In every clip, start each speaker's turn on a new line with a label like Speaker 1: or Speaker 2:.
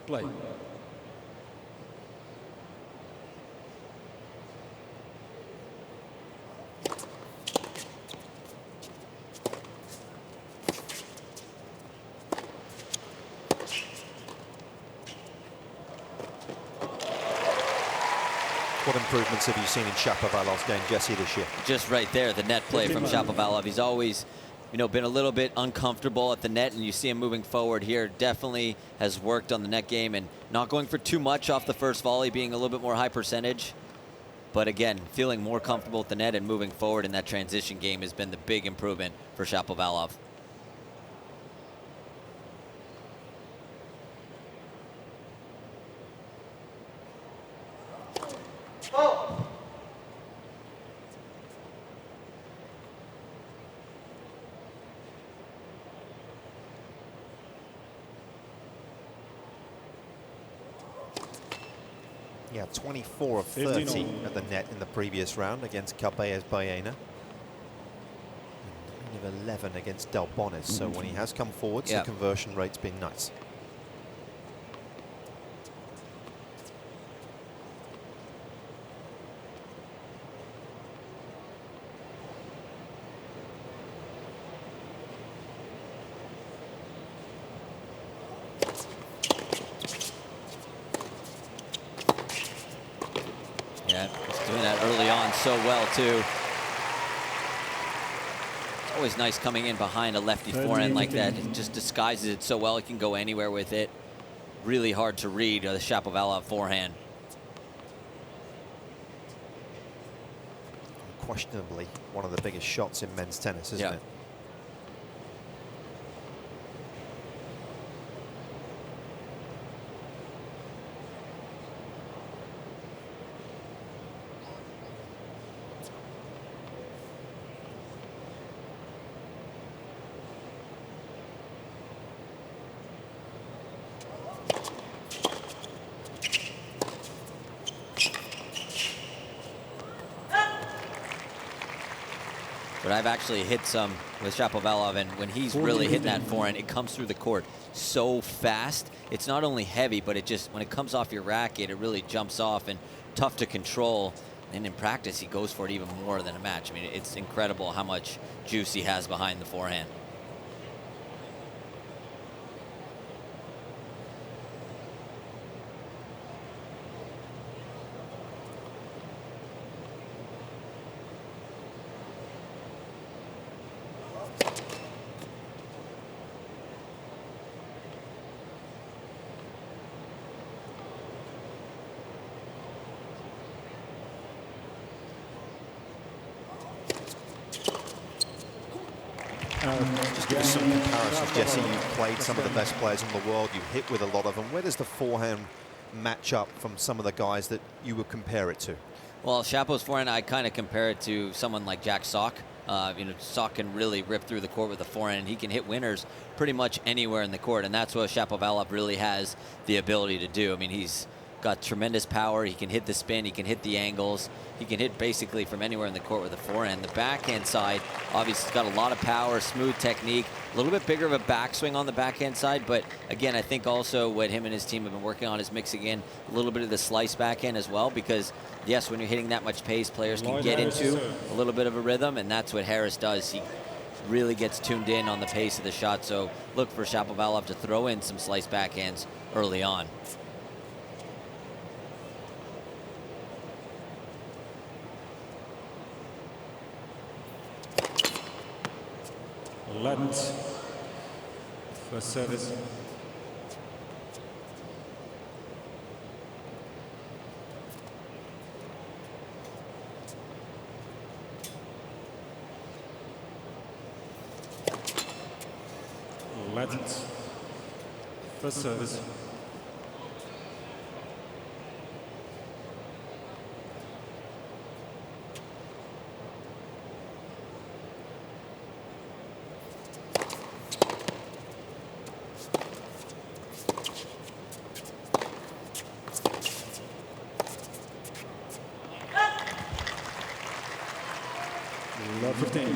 Speaker 1: Play.
Speaker 2: What improvements have you seen in Shapovalov's game, Jesse, this year?
Speaker 3: Just right there, the net play from Shapovalov. He's always, been a little bit uncomfortable at the net, and you see him moving forward here. Definitely has worked on the net game and not going for too much off the first volley, being a little bit more high percentage. But again, feeling more comfortable at the net and moving forward in that transition game has been the big improvement for Shapovalov.
Speaker 2: Yeah, 24 of 30 at the net in the previous round against Cabellas Baena. 9 of 11 against Del Bonis. So when he has come forwards, the conversion rate's been nice.
Speaker 3: So well too. It's always nice coming in behind a lefty forehand like that. It just disguises it so well. It can go anywhere with it. Really hard to read the Shapovalov forehand.
Speaker 2: Unquestionably one of the biggest shots in men's tennis, isn't it?
Speaker 3: But I've actually hit some with Shapovalov, and when he's really hitting that forehand, it comes through the court so fast. It's not only heavy, but it just, when it comes off your racket, it really jumps off and tough to control. And in practice, he goes for it even more than a match. I mean, it's incredible how much juice he has behind the forehand.
Speaker 2: Just give us some comparisons, Jesse. You've played some of the best players in the world. You've hit with a lot of them. Where does the forehand match up from some of the guys that you would compare it to?
Speaker 3: Well, Shapo's forehand, I kind of compare it to someone like Jack Sock. Sock can really rip through the court with a forehand. He can hit winners pretty much anywhere in the court, and that's what Shapovalov really has the ability to do. I mean, he's got tremendous power. He can hit the spin. He can hit the angles. He can hit basically from anywhere in the court with a forehand. The backhand side, obviously, has got a lot of power, smooth technique, a little bit bigger of a backswing on the backhand side. But again, I think also what him and his team have been working on is mixing in a little bit of the slice backhand as well, because yes, when you're hitting that much pace, players can get into a little bit of a rhythm, and that's what Harris does. He really gets tuned in on the pace of the shot. So look for Shapovalov to throw in some slice backhands early on.
Speaker 1: Lloyd, first service. Lloyd, first service. Love 15.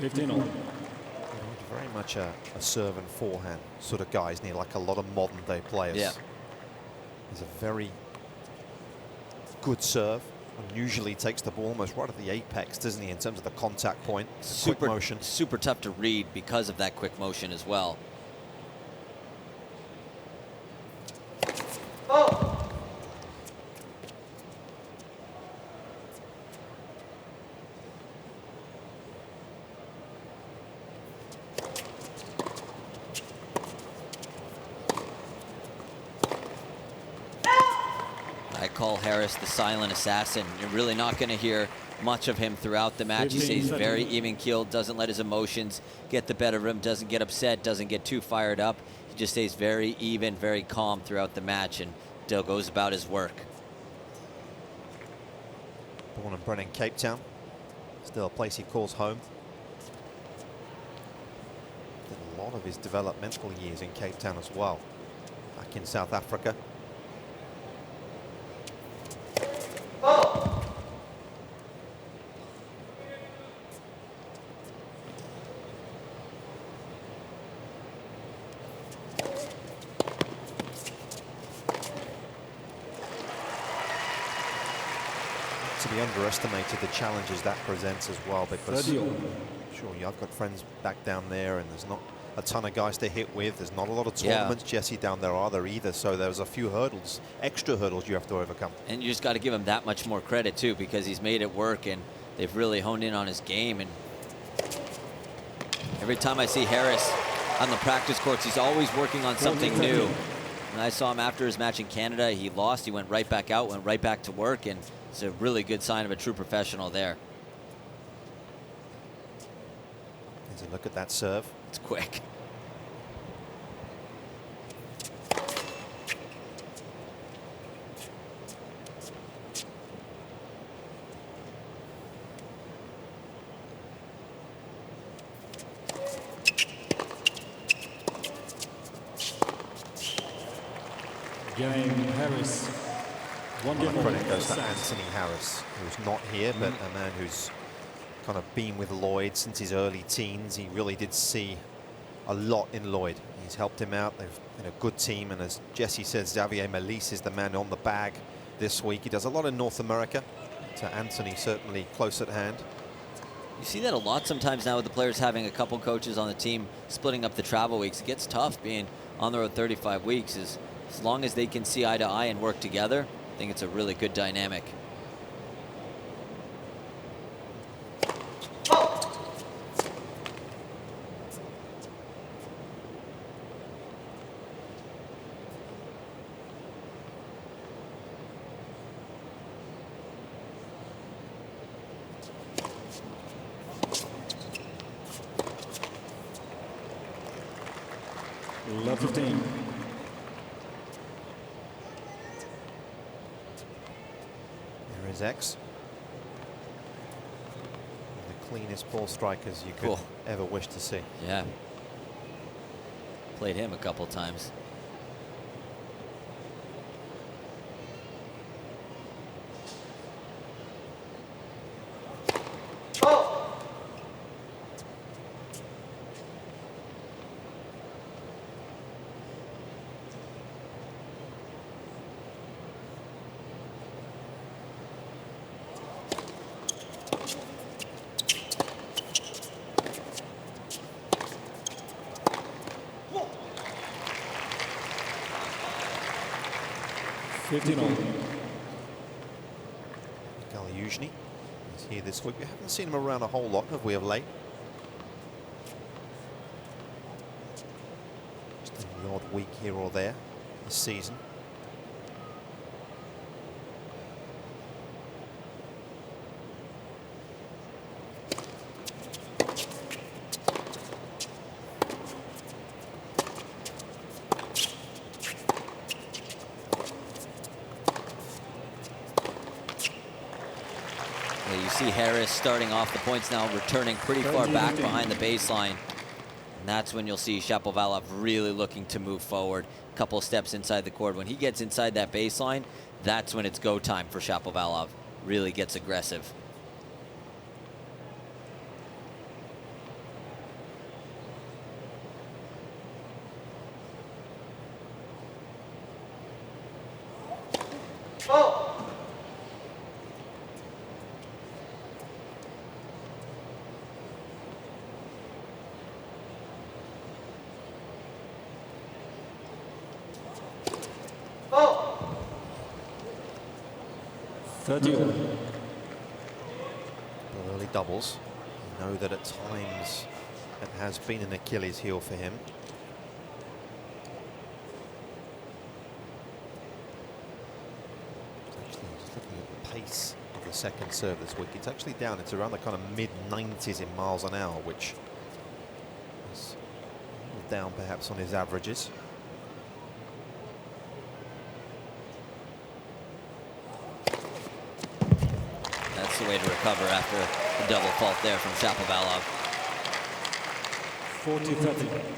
Speaker 1: 15 all.
Speaker 2: Very much a serve and forehand sort of guy, isn't he? Like a lot of modern day players.
Speaker 3: Yeah.
Speaker 2: He's a very good serve. And usually takes the ball almost right at the apex, doesn't he, in terms of the contact point, quick motion.
Speaker 3: Super tough to read because of that quick motion as well. I call Harris the silent assassin. You're really not going to hear much of him throughout the match. He stays very even-keeled, doesn't let his emotions get the better of him, doesn't get upset, doesn't get too fired up. He just stays very even, very calm throughout the match, and still goes about his work.
Speaker 2: Born and bred in Cape Town. Still a place he calls home. Did a lot of his developmental years in Cape Town as well. Back in South Africa. To be underestimated, the challenges that presents as well, because sure, I've got friends back down there and there's not a ton of guys to hit with. There's not a lot of tournaments, Jesse, down there either, so there's a few hurdles, extra hurdles you have to overcome. And
Speaker 3: you just got to give him that much more credit too, because he's made it work and they've really honed in on his game. And every time I see Harris on the practice courts, he's always working on something new. And I saw him after his match in Canada. He lost, he went right back out, went right back to work, and it's a really good sign of a true professional there.
Speaker 2: There's a look at that serve.
Speaker 3: It's quick.
Speaker 1: Game Harris. One game
Speaker 2: credit goes to Anthony Harris, who's not here, but a man who's kind of been with Lloyd since his early teens. He really did see a lot in Lloyd. He's helped him out. They've been a good team, and as Jesse says, Xavier Melis is the man on the bag this week. He does a lot in North America. To Anthony, certainly close at hand.
Speaker 3: You see that a lot sometimes now with the players having a couple coaches on the team splitting up the travel weeks. It gets tough being on the road 35 weeks. As long as they can see eye to eye and work together, I think it's a really good dynamic.
Speaker 1: Love 15.
Speaker 2: There is X. The cleanest ball strikers you could ever wish to see.
Speaker 3: Yeah. Played him a couple times.
Speaker 2: Galiushny is here this week. We haven't seen him around a whole lot, have we, of late? Just an odd week here or there this season.
Speaker 3: Harris starting off the points now, returning pretty far back behind the baseline. And that's when you'll see Shapovalov really looking to move forward. A couple steps inside the court. When he gets inside that baseline, that's when it's go time for Shapovalov. Really gets aggressive.
Speaker 1: 30.
Speaker 2: Early doubles. You know that at times it has been an Achilles heel for him. Actually, just looking at the pace of the second serve this week, it's actually down. It's around the kind of mid-90s in miles an hour, which is down perhaps on his averages.
Speaker 3: That's the way to recover after a double fault there from Shapovalov.
Speaker 1: 40-30.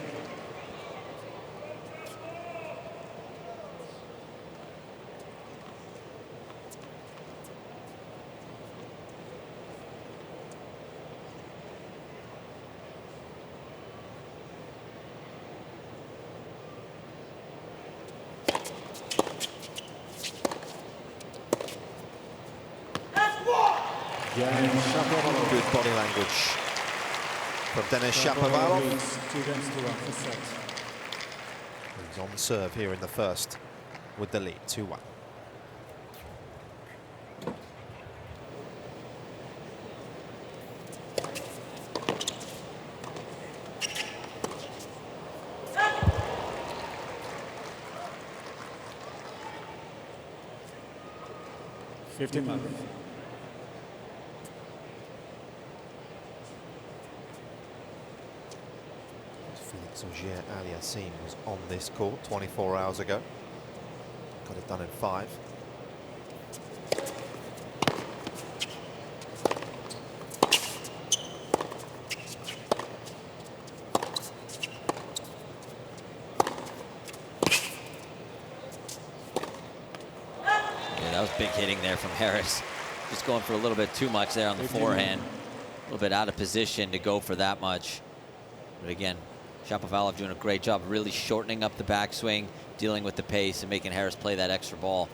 Speaker 2: Good body language from Denis Shapovalov.
Speaker 1: 2 games to 1 for set.
Speaker 2: He's on serve here in the first with the lead, 2-1. Felix Auger-Aliassime was on this court 24 hours ago. Got it done in 5.
Speaker 3: That was big hitting there from Harris. Just going for a little bit too much there on the forehand. A little bit out of position to go for that much. But again, Shapovalov doing a great job really shortening up the backswing, dealing with the pace, and making Harris play that extra ball.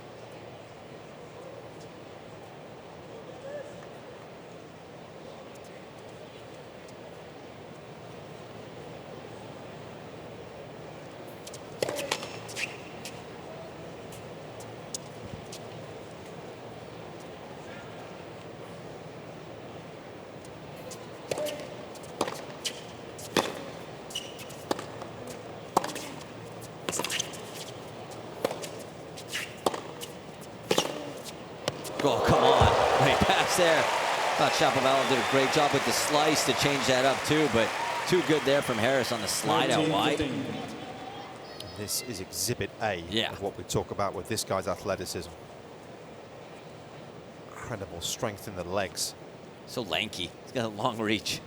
Speaker 3: Oh, come on. Great pass there. Thought Shapovalov did a great job with the slice to change that up too, but too good there from Harris on the slide out wide.
Speaker 2: This is exhibit A of what we talk about with this guy's athleticism. Incredible strength in the legs.
Speaker 3: So lanky. He's got a long reach.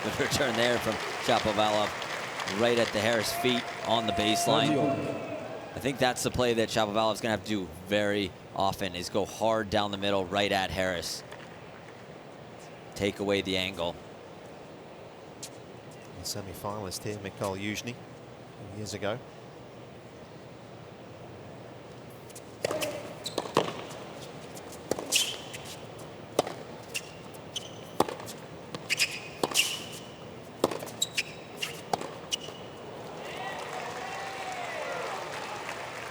Speaker 3: Good return there from Shapovalov, right at the Harris feet on the baseline. I think that's the play that Shapovalov's gonna have to do very often, is go hard down the middle right at Harris. Take away the angle.
Speaker 2: The semi-finalist here, Mikhail Yuzhny, years ago.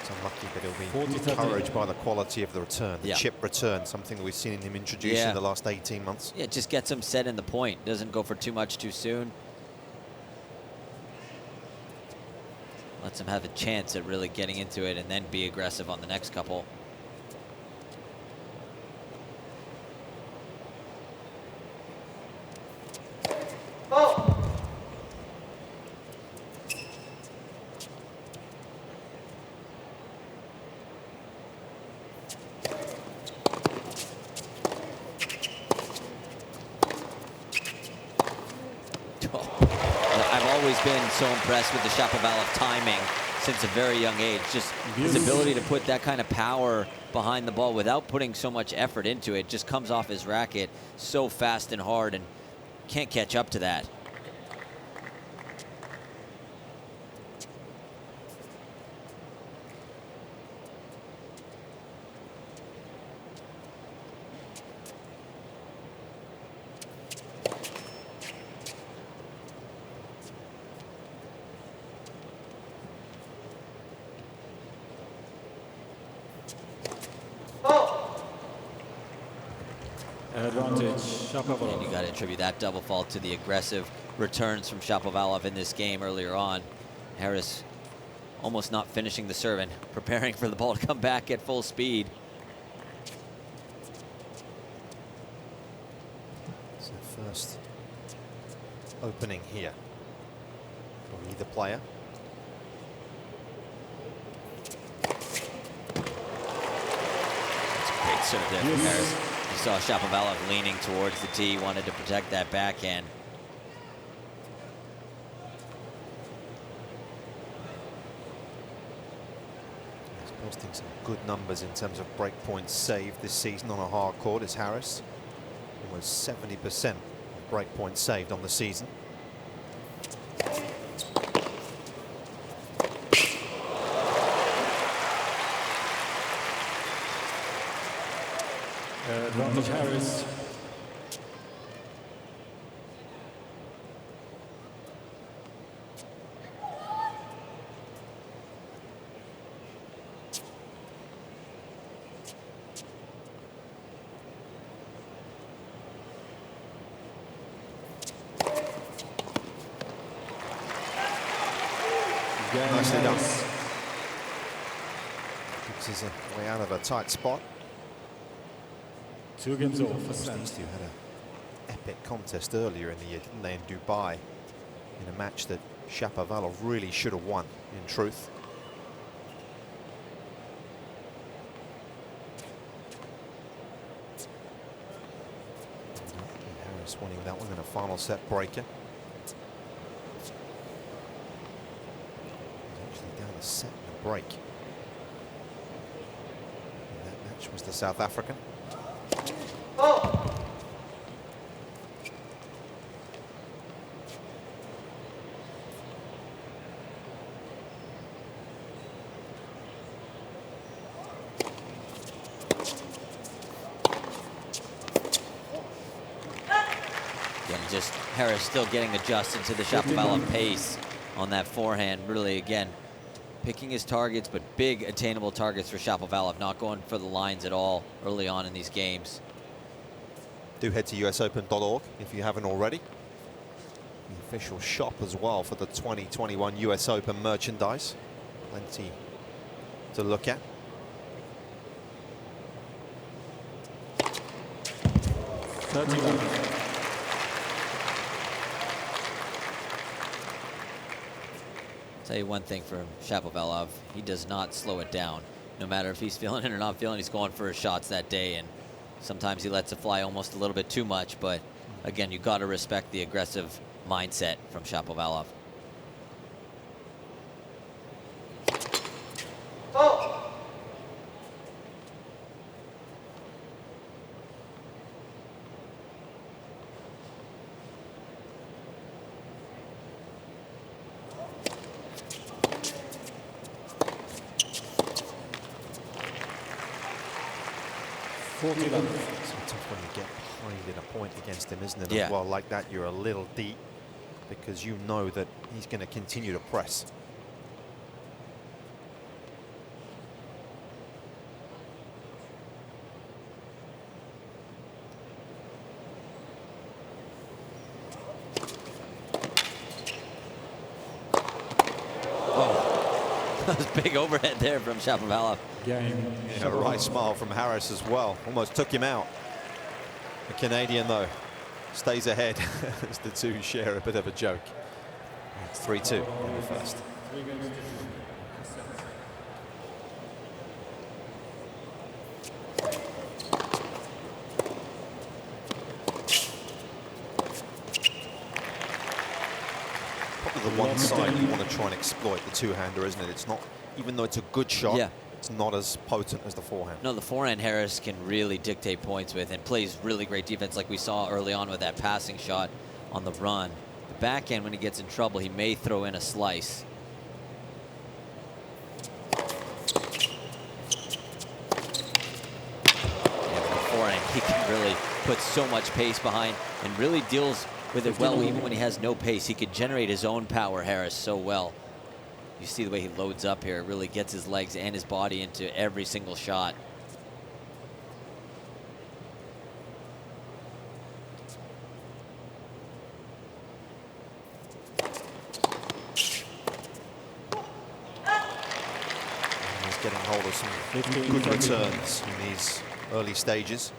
Speaker 2: Unlucky, but he'll be encouraged by the quality of the return, the chip return, something that we've seen him introduce in the last 18 months.
Speaker 3: Yeah, it just gets him set in the point. Doesn't go for too much too soon. Lets him have a chance at really getting into it and then be aggressive on the next couple. I've always been so impressed with the Shapovalov timing since a very young age. Just his ability to put that kind of power behind the ball without putting so much effort into it just comes off his racket so fast and hard, and can't catch up to that.
Speaker 1: Advantage,
Speaker 3: And
Speaker 1: Shapovalov.
Speaker 3: you got to attribute that double fault to the aggressive returns from Shapovalov in this game earlier on. Harris almost not finishing the serve and preparing for the ball to come back at full speed.
Speaker 2: So first opening here for either player.
Speaker 3: It's a great serve there from Harris. You saw Shapovalov leaning towards the tee, wanted to protect that backhand.
Speaker 2: He's posting some good numbers in terms of break points saved this season on a hard court as Harris. Almost 70% of break points saved on the season.
Speaker 1: Advantage, Harris.
Speaker 2: Nicely done. Gives his way out of a tight spot.
Speaker 1: 2 games all for
Speaker 2: These
Speaker 1: set.
Speaker 2: two had an epic contest earlier in the year, didn't they, in Dubai, in a match that Shapovalov really should have won, in truth. And Harris winning that one in a final set breaker. He's actually down a set and a break. And that match was the South African.
Speaker 3: Again, just Harris still getting adjusted to the Shapovalov pace on that forehand. Really, again, picking his targets, but big attainable targets for Shapovalov, not going for the lines at all early on in these games.
Speaker 2: Do head to usopen.org if you haven't already. The official shop as well for the 2021 US Open merchandise. Plenty to look at.
Speaker 1: 31.
Speaker 3: Tell you one thing for Shapovalov, he does not slow it down. No matter if he's feeling it or not feeling, he's going for his shots that day, and sometimes he lets it fly almost a little bit too much, but again, you got to respect the aggressive mindset from Shapovalov.
Speaker 2: So tough when you get behind in a point against him, isn't it?
Speaker 3: Yeah.
Speaker 2: As well, like that, you're a little deep because you know that he's going to continue to press.
Speaker 3: That was big overhead there from Shapovalov.
Speaker 1: Game.
Speaker 2: And a right smile from Harris as well. Almost took him out. The Canadian, though, stays ahead as the two share a bit of a joke. It's 3-2 in the first.
Speaker 1: 3 games to 2 for set.
Speaker 2: Probably one side you want to try and exploit the two-hander, isn't it? It's not, even though it's a good shot, it's not as potent as the forehand.
Speaker 3: No, the forehand Harris can really dictate points with and plays really great defense like we saw early on with that passing shot on the run. The backhand, when he gets in trouble, he may throw in a slice. He can really put so much pace behind and really deals with it well even when he has no pace. He could generate his own power, Harris, so well. You see the way he loads up here. It really gets his legs and his body into every single shot.
Speaker 2: And he's getting hold of some good returns in these early stages.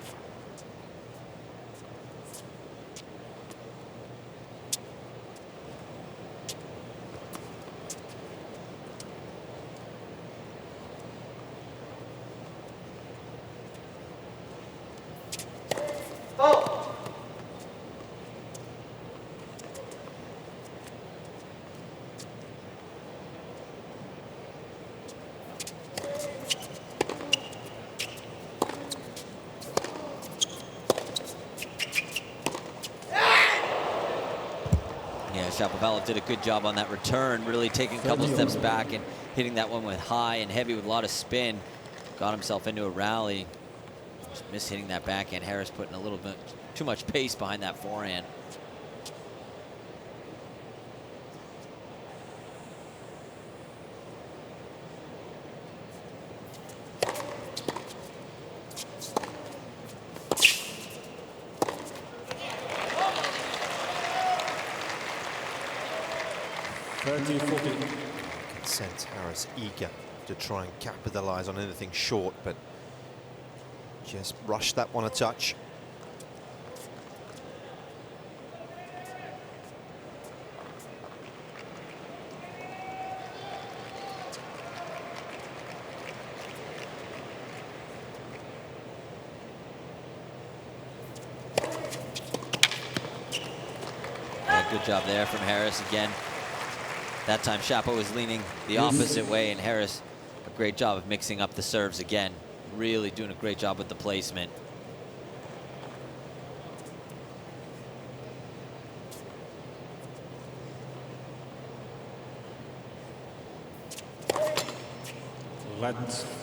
Speaker 3: Shapovalov did a good job on that return, really taking a couple steps back and hitting that one with high and heavy with a lot of spin. Got himself into a rally. Just missed hitting that backhand. Harris putting a little bit too much pace behind that forehand.
Speaker 2: Can sense Harris eager to try and capitalize on anything short, but just rushed that one a touch.
Speaker 3: Good job there from Harris again. That time Shapo was leaning the opposite way, and Harris, a great job of mixing up the serves again. Really doing a great job with the placement.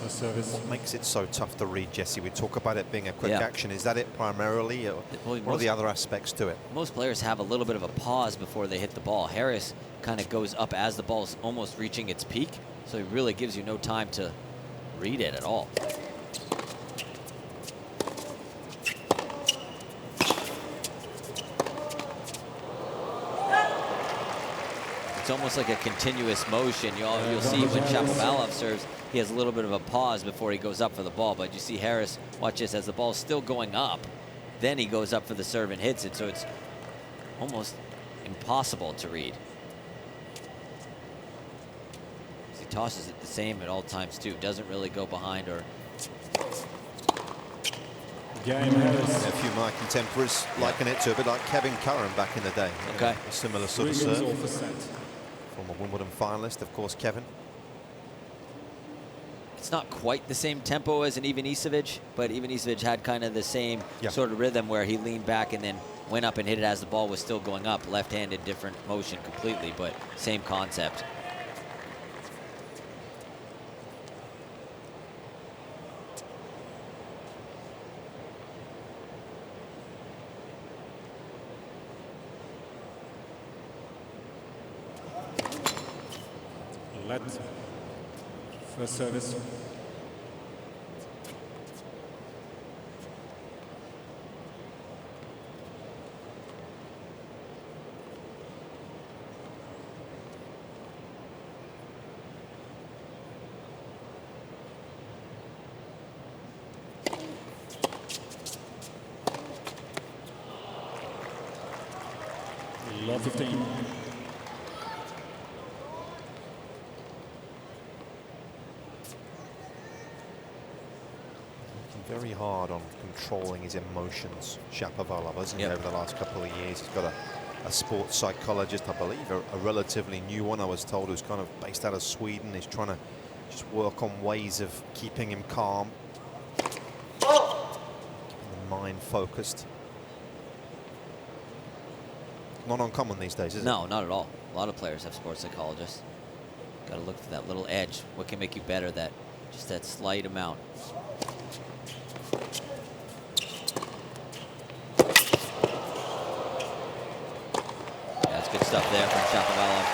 Speaker 1: The service.
Speaker 2: What makes it so tough to read, Jesse? We talk about it being a quick action. Is that it primarily, or what are the other aspects to it?
Speaker 3: Most players have a little bit of a pause before they hit the ball. Harris kind of goes up as the ball's almost reaching its peak, so it really gives you no time to read it at all. It's almost like a continuous motion. You'll see when Shapovalov serves, he has a little bit of a pause before he goes up for the ball. But you see Harris, watch this, as the ball's still going up, then he goes up for the serve and hits it. So it's almost impossible to read. He tosses it the same at all times too. Doesn't really go behind or.
Speaker 2: A few of my contemporaries liken it to a bit like Kevin Curran back in the day.
Speaker 3: Okay.
Speaker 2: A similar sort of serve. Former Wimbledon finalist, of course, Kevin.
Speaker 3: It's not quite the same tempo as an Ivanisevic, but Ivanisevic had kind of the same sort of rhythm where he leaned back and then went up and hit it as the ball was still going up. Left-handed, different motion completely, but same concept.
Speaker 1: First service. Love 15.
Speaker 2: Very hard on controlling his emotions, Shapovalov, hasn't he, over the last couple of years. He's got a sports psychologist, I believe, a relatively new one, I was told, who's kind of based out of Sweden. He's trying to just work on ways of keeping him calm, keeping the mind focused. Not uncommon these days, is it?
Speaker 3: No, not at all. A lot of players have sports psychologists. Got to look for that little edge. What can make you better? Just that slight amount. That's good stuff there from Shapovalov.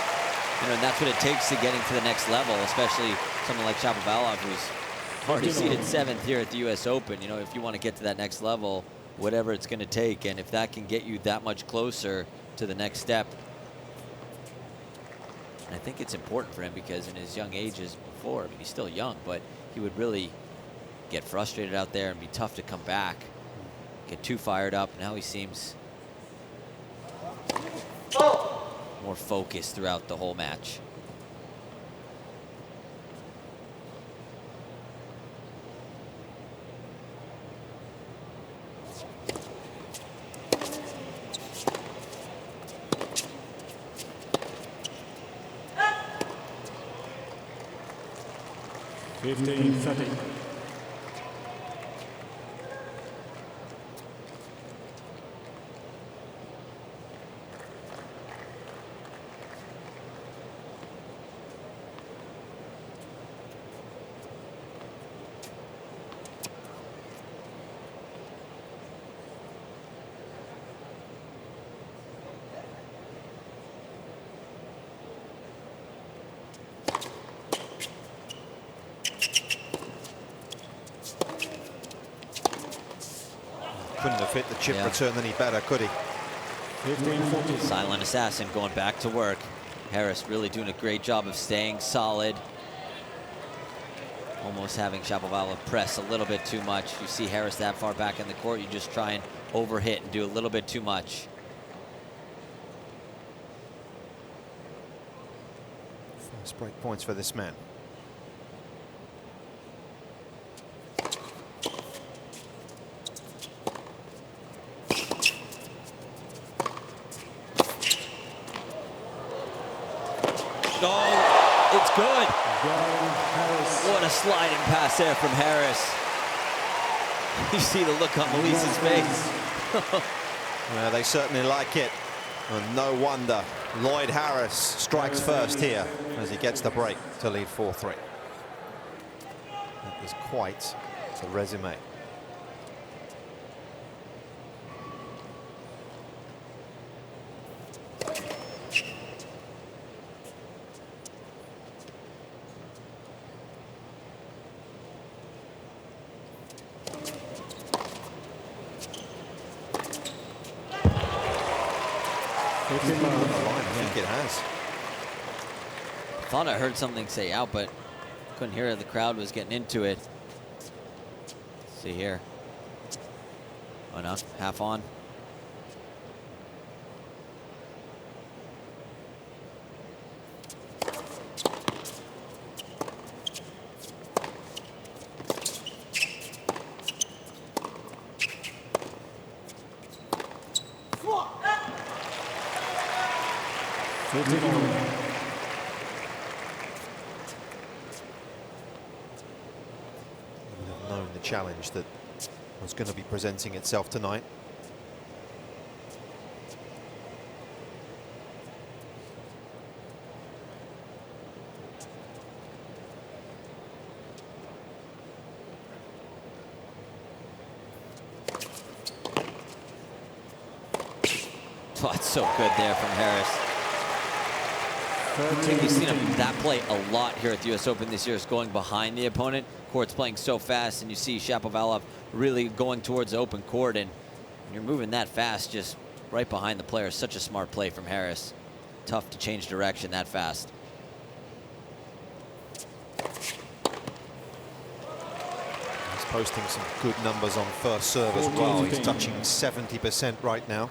Speaker 3: And that's what it takes to getting to the next level, especially someone like Shapovalov, who's already seeded 7th here at the US Open. If you want to get to that next level, whatever it's going to take, and if that can get you that much closer to the next step. And I think it's important for him because in his young ages before, he's still young, but he would really get frustrated out there and be tough to come back, get too fired up. Now he seems more focused throughout the whole match.
Speaker 1: Fifteen 30.
Speaker 2: Couldn't have hit the chip return any better, could he?
Speaker 1: 15-40.
Speaker 3: Silent assassin going back to work. Harris really doing a great job of staying solid. Almost having Shapovalov press a little bit too much. You see Harris that far back in the court, you just try and overhit and do a little bit too much.
Speaker 2: First break points for this man.
Speaker 3: Oh, it's good. What a sliding pass there from Harris. You see the look on Melissa's face.
Speaker 2: Well, they certainly like it. And no wonder Lloyd Harris strikes first here as he gets the break to lead 4-3. That is quite the resume. I think it has.
Speaker 3: Thought I heard something say out, but couldn't hear it. The crowd was getting into it. Let's see here. Oh no, half on.
Speaker 2: Known the challenge that was going to be presenting itself tonight.
Speaker 3: Oh, it's so good there from Harris. I think you've seen him that play a lot here at the US Open this year, is going behind the opponent. Court's playing so fast, and you see Shapovalov really going towards the open court, and you're moving that fast just right behind the player. Such a smart play from Harris. Tough to change direction that fast.
Speaker 2: He's posting some good numbers on first serve as well. He's touching 70% right now.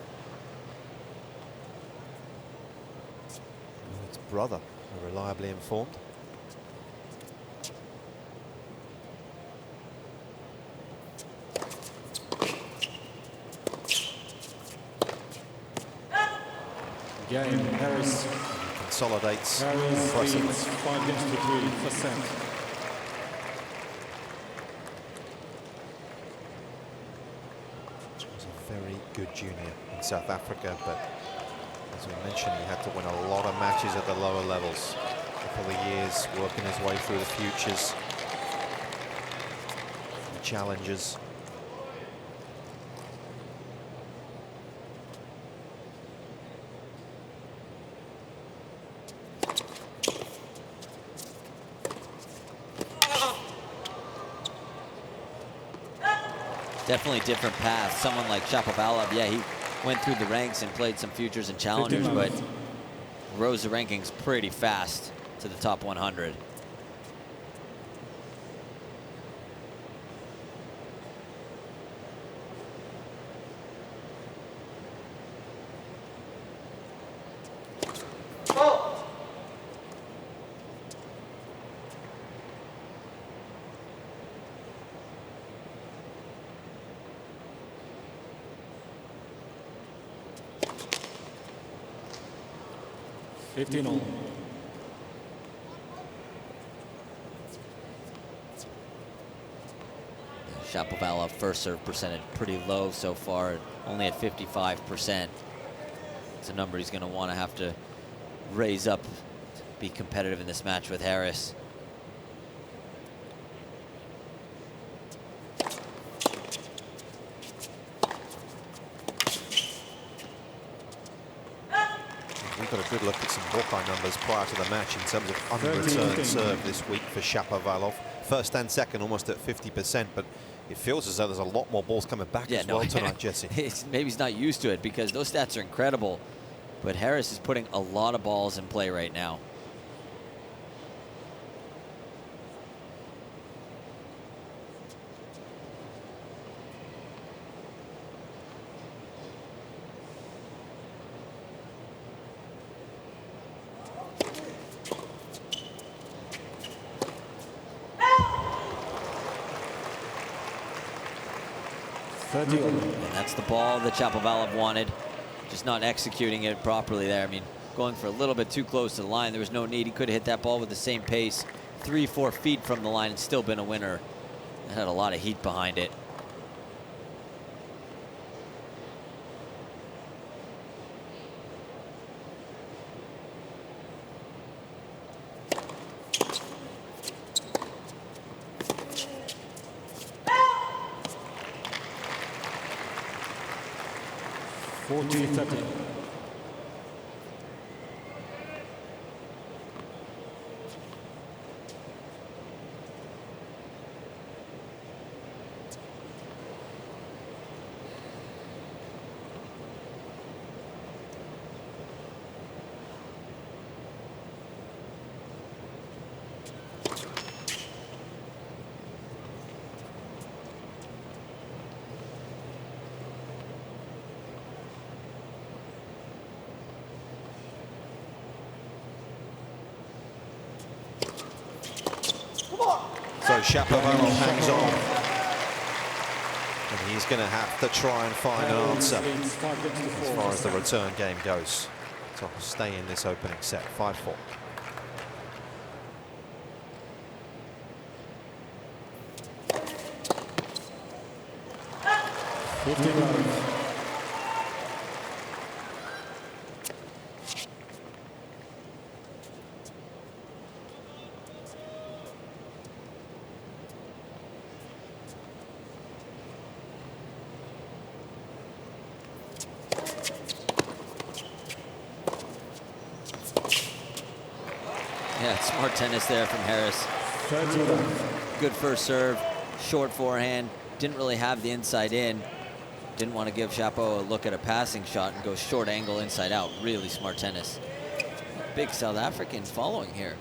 Speaker 2: His brother, reliably informed.
Speaker 1: Game, Harris.
Speaker 2: Consolidates.
Speaker 1: Harris
Speaker 2: Impressive.
Speaker 1: leads 5 games to 3%.
Speaker 2: He was a very good junior in South Africa, but as we mentioned, he had to win a lot of matches at the lower levels. A couple of years working his way through the futures, the challengers.
Speaker 3: Definitely different path. Someone like Shapovalov, yeah, he went through the ranks and played some futures and challengers, but rose the rankings pretty fast to the top 100.
Speaker 1: All.
Speaker 3: Shapovalov first serve percentage pretty low so far, only at 55%. It's a number he's going to want to have to raise up to be competitive in this match with Harris.
Speaker 2: We've got a good look at some Hawkeye numbers prior to the match in terms of unreturned serve this week for Shapovalov. First and second almost at 50%, but it feels as though there's a lot more balls coming back as well tonight, Jesse.
Speaker 3: Maybe he's not used to it because those stats are incredible, but Harris is putting a lot of balls in play right now. And that's the ball that Shapovalov wanted, just not executing it properly there. I mean, going for a little bit too close to the line. There was no need. He could have hit that ball with the same pace, 3-4 feet from the line, and still been a winner. It had a lot of heat behind it.
Speaker 2: So Shapovalov hangs on, and he's going to have to try and find an answer as far as the return game goes to stay in this opening set. 5-4.
Speaker 3: Yeah, smart tennis there from Harris. Good first serve, short forehand, didn't really have the inside in. Didn't want to give Shapo a look at a passing shot and go short angle inside out. Really smart tennis. Big South Africans following here.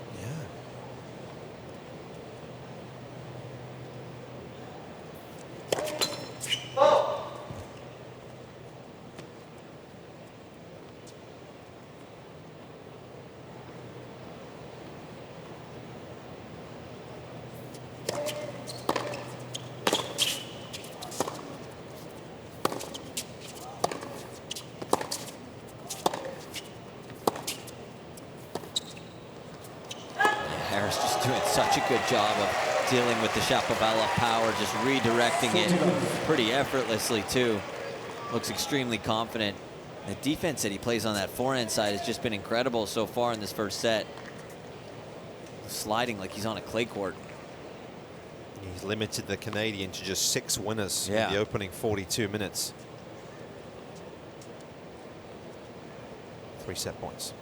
Speaker 3: such a good job of dealing with the Shapovalov power, just redirecting it pretty effortlessly too. Looks extremely confident. The defense that he plays on that forehand side has just been incredible so far in this first set. Sliding like he's on a clay court.
Speaker 2: He's limited the Canadian to just 6 winners in the opening 42 minutes. 3 set points.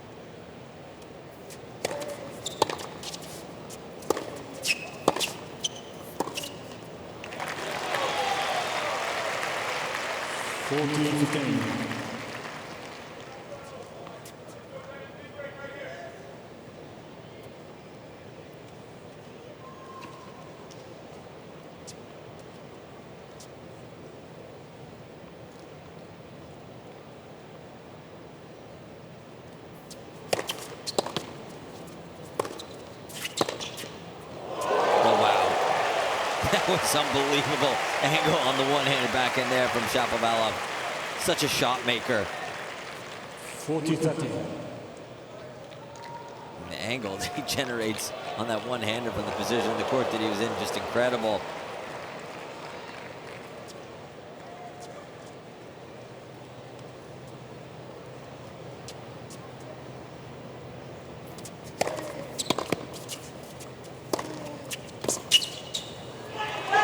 Speaker 3: That was unbelievable angle on the one-handed backhand there from Shapovalov. Such a shot maker.
Speaker 1: 40-30.
Speaker 3: And the angle that he generates on that one-hander from the position of the court that he was in, just incredible.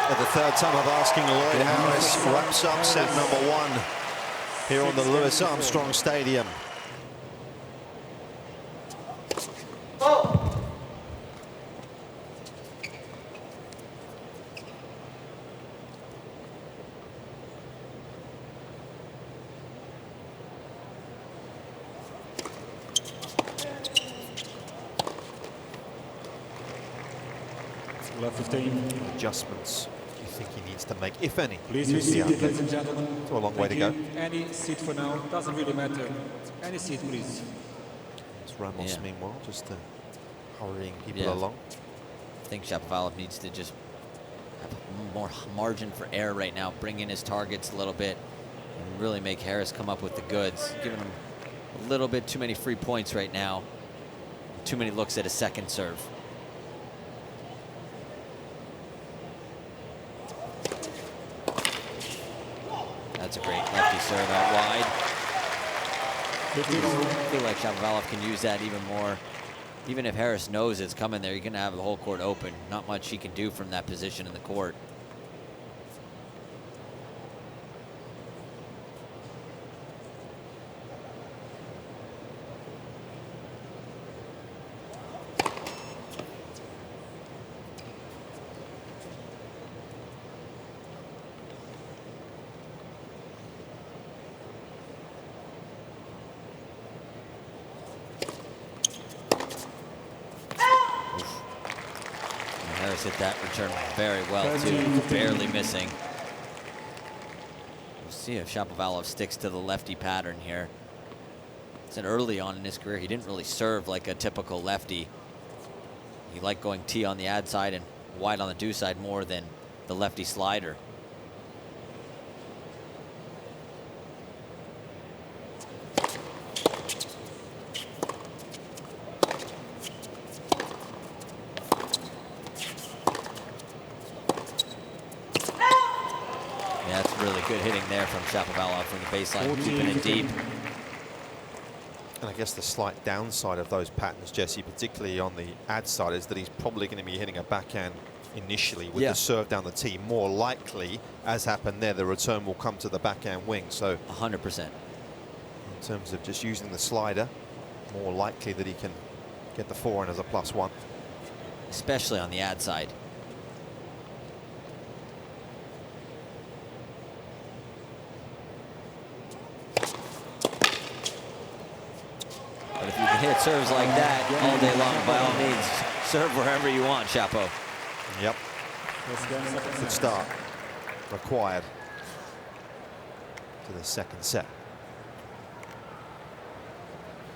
Speaker 2: The third time of asking, Lloyd Harris wraps up set number 1 here on the Louis Armstrong Stadium.
Speaker 1: Left 15.
Speaker 2: Adjustments you think he needs to make, if any?
Speaker 1: Please be seated, ladies and gentlemen.
Speaker 2: So a long way to go.
Speaker 1: Any seat for now, doesn't really matter. Any seat, please.
Speaker 2: It's Ramos, meanwhile, just hurrying people along.
Speaker 3: I think Shapovalov needs to just have more margin for error right now, bring in his targets a little bit, and really make Harris come up with the goods. Giving him a little bit too many free points right now. Too many looks at his second serve. That's a great lefty serve out wide. I feel like Shapovalov can use that even more. Even if Harris knows it's coming there, you're going to have the whole court open. Not much he can do from that position in the court. Harris hit that return very well too, barely missing. We'll see if Shapovalov sticks to the lefty pattern here. Said early on in his career, he didn't really serve like a typical lefty. He liked going T on the ad side and wide on the do side more than the lefty slider. Good hitting there from Shapovalov from the baseline, keeping it deep.
Speaker 2: And I guess the slight downside of those patterns, Jesse, particularly on the ad side, is that he's probably going to be hitting a backhand initially with the serve down the tee. More likely, as happened there, the return will come to the backhand wing. So
Speaker 3: 100%.
Speaker 2: In terms of just using the slider, more likely that he can get the forehand as a +1.
Speaker 3: Especially on the ad side. But if you can hit serves like that all day long, by all means, serve wherever you want, Shapo.
Speaker 2: Yep. Good start required to the second set.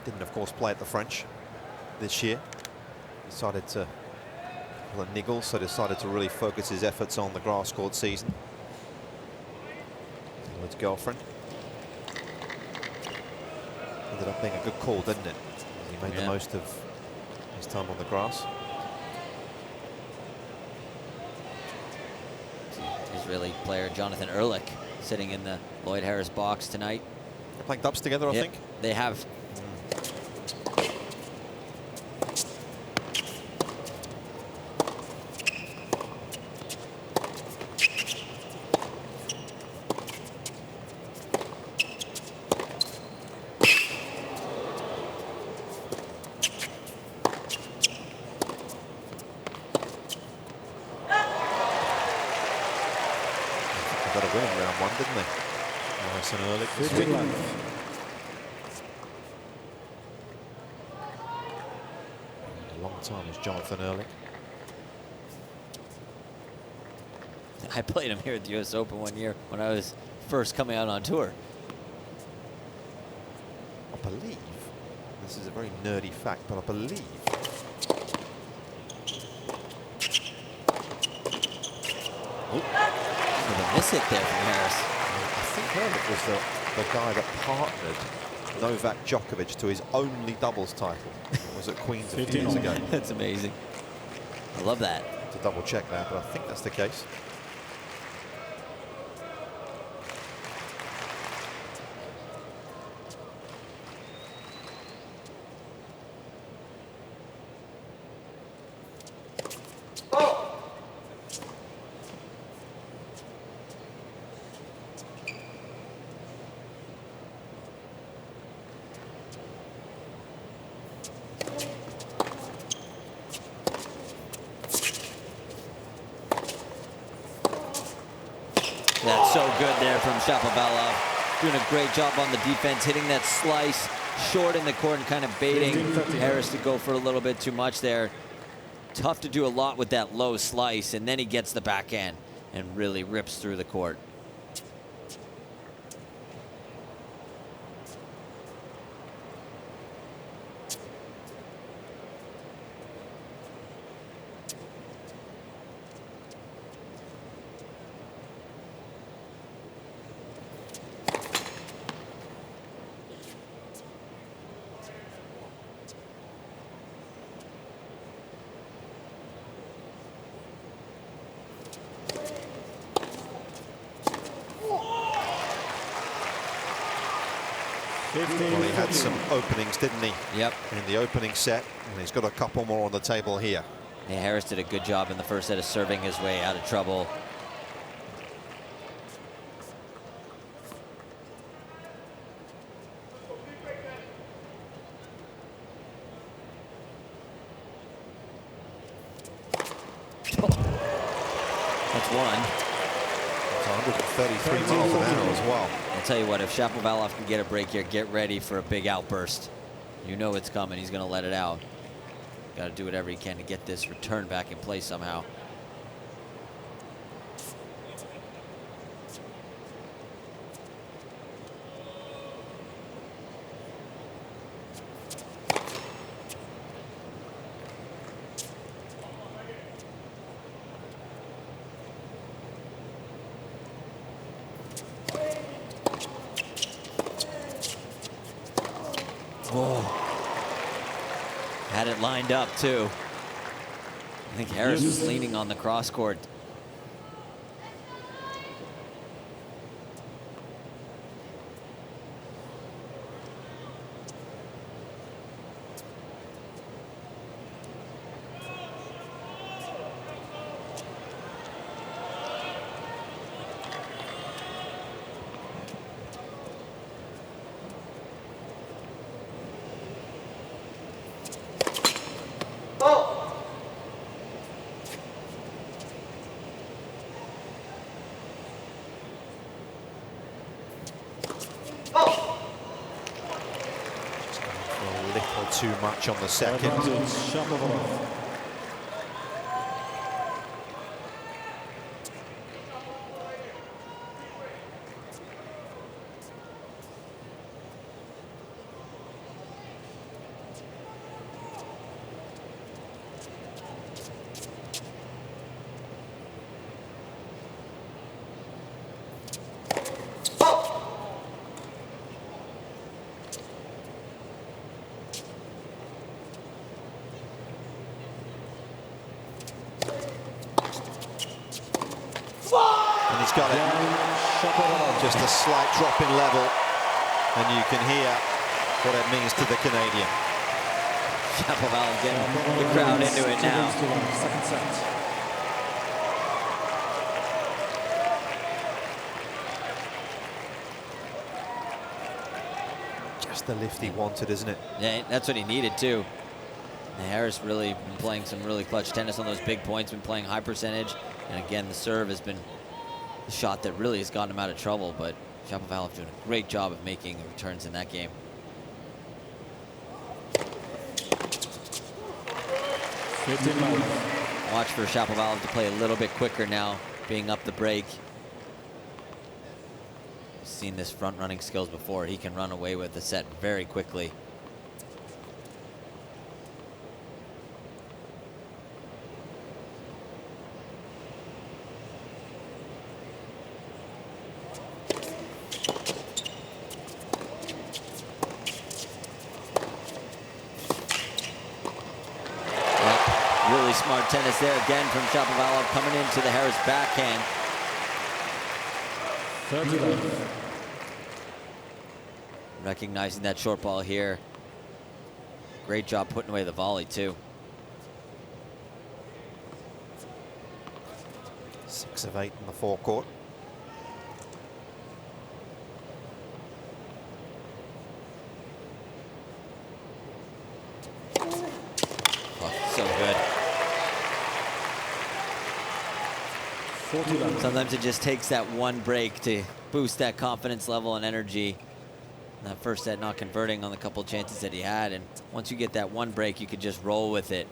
Speaker 2: Didn't, of course, play at the French this year. Decided to pull a niggle, so decided to really focus his efforts on the grass court season. Lloyd's girlfriend. Ended up being a good call, didn't it? He made the most of his time on the grass.
Speaker 3: Israeli player Jonathan Ehrlich sitting in the Lloyd Harris box tonight.
Speaker 2: They're playing dubs together, I think.
Speaker 3: They have.
Speaker 2: Got a winning round one, didn't they? Nice and early.
Speaker 1: 15 left.
Speaker 2: A long time as Jonathan Ehrlich.
Speaker 3: I played him here at the US Open one year when I was first coming out on tour.
Speaker 2: I believe, this is a very nerdy fact, but I believe
Speaker 3: Miss it there from Harris.
Speaker 2: I think Ehrlich was the guy that partnered Novak Djokovic to his only doubles title. Was at Queen's a few years ago.
Speaker 3: That's amazing. I love that.
Speaker 2: To double check that, but I think that's the case.
Speaker 3: That's so good there from Shapovalov. Doing a great job on the defense, hitting that slice short in the court and kind of baiting Harris to go for a little bit too much there. Tough to do a lot with that low slice, and then he gets the backhand and really rips through the court.
Speaker 2: Well, he had some openings, didn't he?
Speaker 3: Yep.
Speaker 2: In the opening set, and he's got a couple more on the table here.
Speaker 3: Yeah, Harris did a good job in the first set of serving his way out of trouble. That's one.
Speaker 2: It's 133 miles an hour as well.
Speaker 3: I'll tell you what, if Shapovalov can get a break here, get ready for a big outburst. You know it's coming. He's going to let it out. Got to do whatever he can to get this return back in place somehow. Oh. Had it lined up too. I think Harris was leaning on the cross court.
Speaker 2: Too much on the second. And he's got it. Just a slight drop in level. And you can hear what it means to the Canadian.
Speaker 3: Shapovalov getting the crowd into it now.
Speaker 1: Second set.
Speaker 2: Just the lift he wanted, isn't it?
Speaker 3: Yeah, that's what he needed too. And Harris really been playing some really clutch tennis on those big points, been playing high percentage. And again, the serve has been the shot that really has gotten him out of trouble, but Shapovalov doing a great job of making returns in that game. Watch for Shapovalov to play a little bit quicker now, being up the break. Seen this front running skills before. He can run away with the set very quickly. Really smart tennis there again from Shapovalov, coming into the Harris backhand.
Speaker 1: 30.
Speaker 3: Recognizing that short ball here. Great job putting away the volley too.
Speaker 2: 6 of 8 in the forecourt.
Speaker 3: Oh, so good.
Speaker 1: 41.
Speaker 3: Sometimes it just takes that one break to boost that confidence level and energy. That first set not converting on the couple chances that he had, and once you get that one break, you could just roll with it.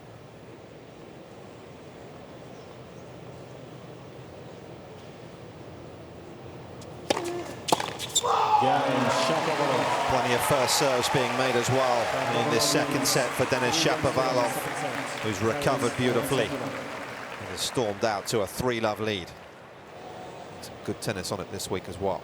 Speaker 2: Plenty of first serves being made as well in this second set for Denis Shapovalov, who's recovered beautifully and has stormed out to a 3-love lead. Some good tennis on it this week as well.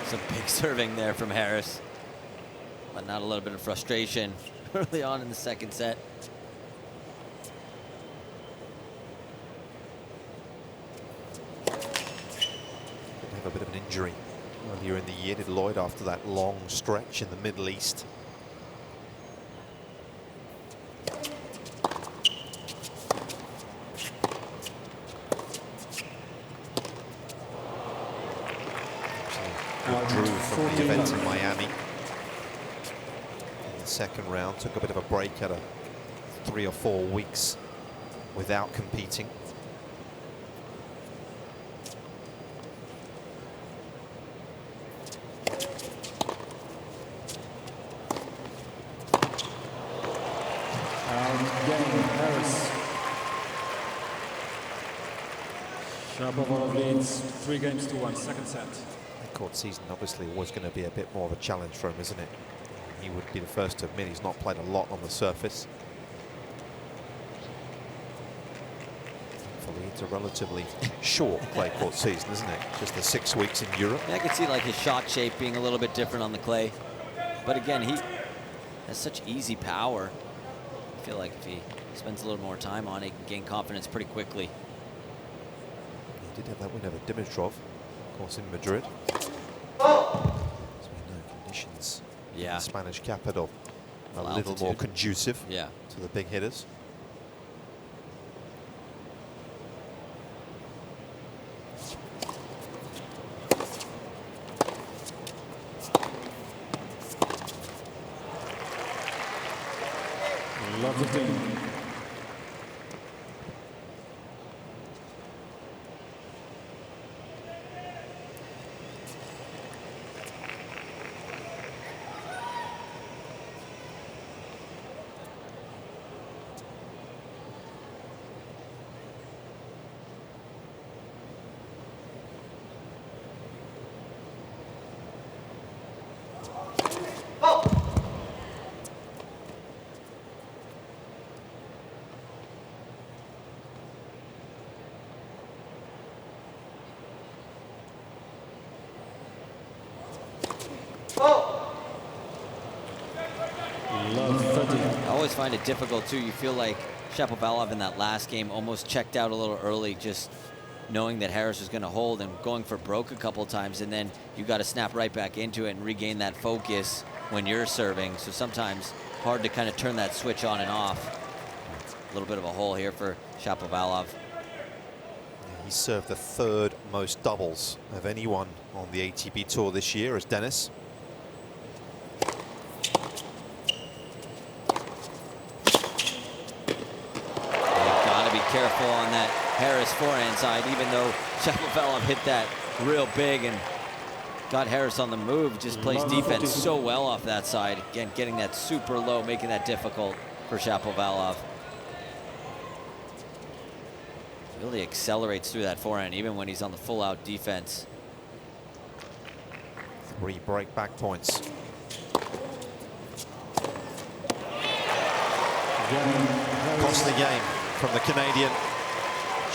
Speaker 3: Some big serving there from Harris. Letting out a little bit of frustration early on in the second set.
Speaker 2: Have a bit of an injury earlier in the year, did Lloyd, after that long stretch in the Middle East. Withdrew from the event in Miami in the second round, took a bit of a break, had 3 or 4 weeks without competing.
Speaker 1: Shapovalov leads 3 games to 1, second set.
Speaker 2: The court season obviously was going to be a bit more of a challenge for him, isn't it? He would be the first to admit he's not played a lot on the surface. Thankfully, it's a relatively short clay court season, isn't it? Just the 6 weeks in Europe.
Speaker 3: Yeah, I could see like his shot shape being a little bit different on the clay. But again, he has such easy power. I feel like if he spends a little more time on it, he can gain confidence pretty quickly.
Speaker 2: He did have that win over Dimitrov, of course, in Madrid. As we know, conditions in the Spanish capital a little more conducive to the big hitters.
Speaker 1: Lots of things.
Speaker 3: always find it difficult too. You feel like Shapovalov in that last game almost checked out a little early, just knowing that Harris was going to hold and going for broke a couple times, and then you got to snap right back into it and regain that focus when you're serving. So sometimes hard to kind of turn that switch on and off. A little bit of a hole here for Shapovalov.
Speaker 2: He served the third most doubles of anyone on the ATP Tour this year as Denis.
Speaker 3: Careful on that Harris forehand side, even though Shapovalov hit that real big and got Harris on the move. Just plays defense so well off that side. Again, getting that super low, making that difficult for Shapovalov. Really accelerates through that forehand, even when he's on the full-out defense.
Speaker 2: 3 break back points. Costly game from the Canadian.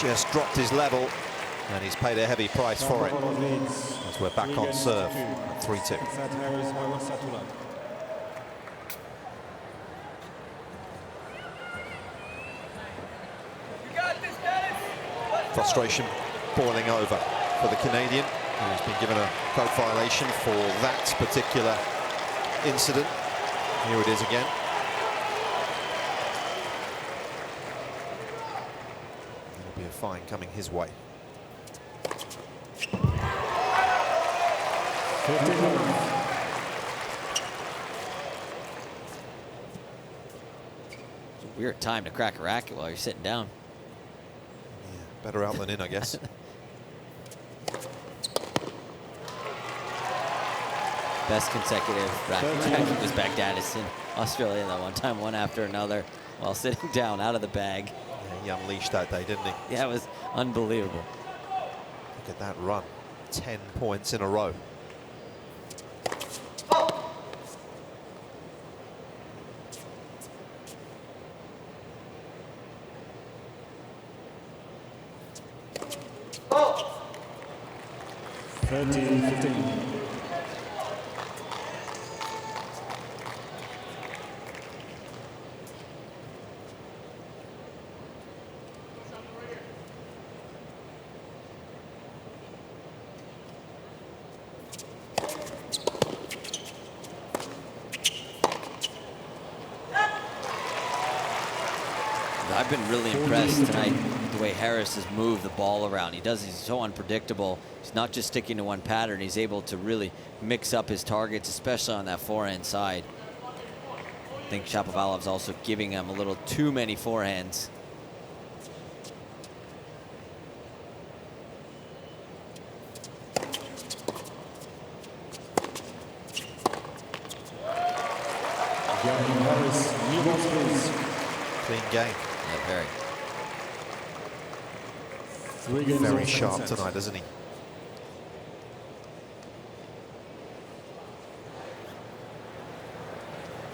Speaker 2: Just dropped his level, and he's paid a heavy price for it. As we're back on serve at 3-2. Frustration boiling over for the Canadian, who's been given a code violation for that particular incident. Here it is again. There'll be a fine coming his way.
Speaker 3: It's a weird time to crack a racket while you're sitting down.
Speaker 2: Better out than in, I guess.
Speaker 3: Best consecutive racket was Baghdadis in Australia that one time, one after another, while sitting down out of the bag.
Speaker 2: Yeah, he unleashed that day, didn't he?
Speaker 3: Yeah, it was unbelievable.
Speaker 2: Look at that run. 10 points in a row.
Speaker 3: I've been really impressed tonight with the way Harris has moved the ball around. He's so unpredictable. He's not just sticking to one pattern. He's able to really mix up his targets, especially on that forehand side. I think Shapovalov's also giving him a little too many forehands.
Speaker 2: Clean game.
Speaker 3: Yeah,
Speaker 2: very sharp tonight, isn't he?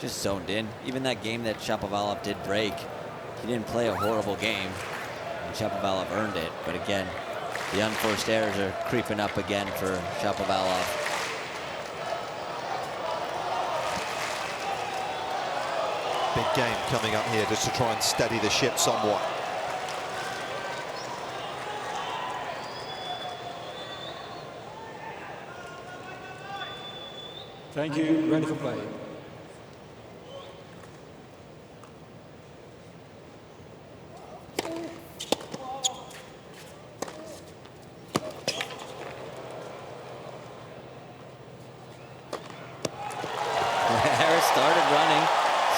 Speaker 3: Just zoned in. Even that game that Shapovalov did break, he didn't play a horrible game, and Shapovalov earned it. But again, the unforced errors are creeping up again for Shapovalov.
Speaker 2: Big game coming up here just to try and steady the ship somewhat.
Speaker 1: Thank you. Ready for play.
Speaker 3: Harris started running,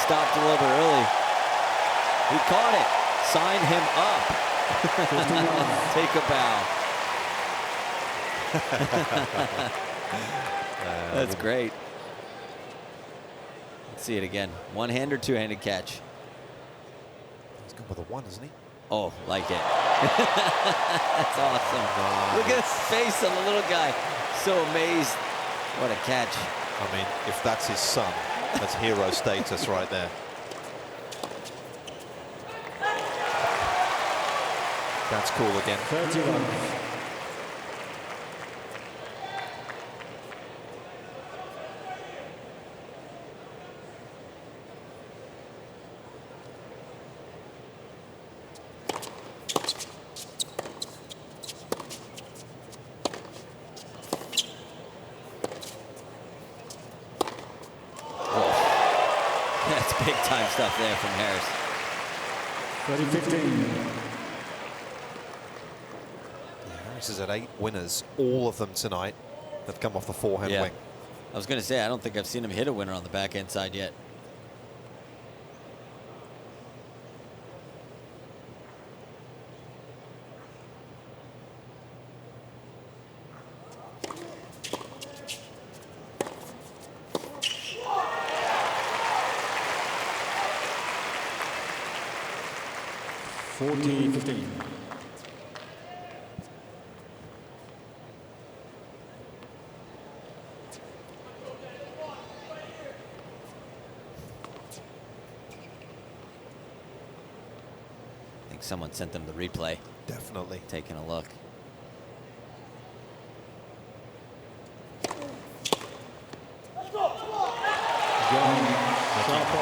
Speaker 3: stopped a little bit early. He caught it, signed him up. Take a bow. That's great. Let's see it again. One-hand or two-handed catch?
Speaker 2: He's good with a one, isn't he?
Speaker 3: Oh, like it. That's awesome. Look at his face on the little guy. So amazed. What a catch.
Speaker 2: I mean, if that's his son, that's hero status right there. That's cool again.
Speaker 1: 31.
Speaker 3: exciting stuff there from Harris.
Speaker 1: 30-15.
Speaker 2: Harris is at 8 winners. All of them tonight have come off the forehand wing.
Speaker 3: I was going to say, I don't think I've seen him hit a winner on the backhand side yet. I think someone sent them the replay.
Speaker 2: Definitely.
Speaker 3: Taking a look.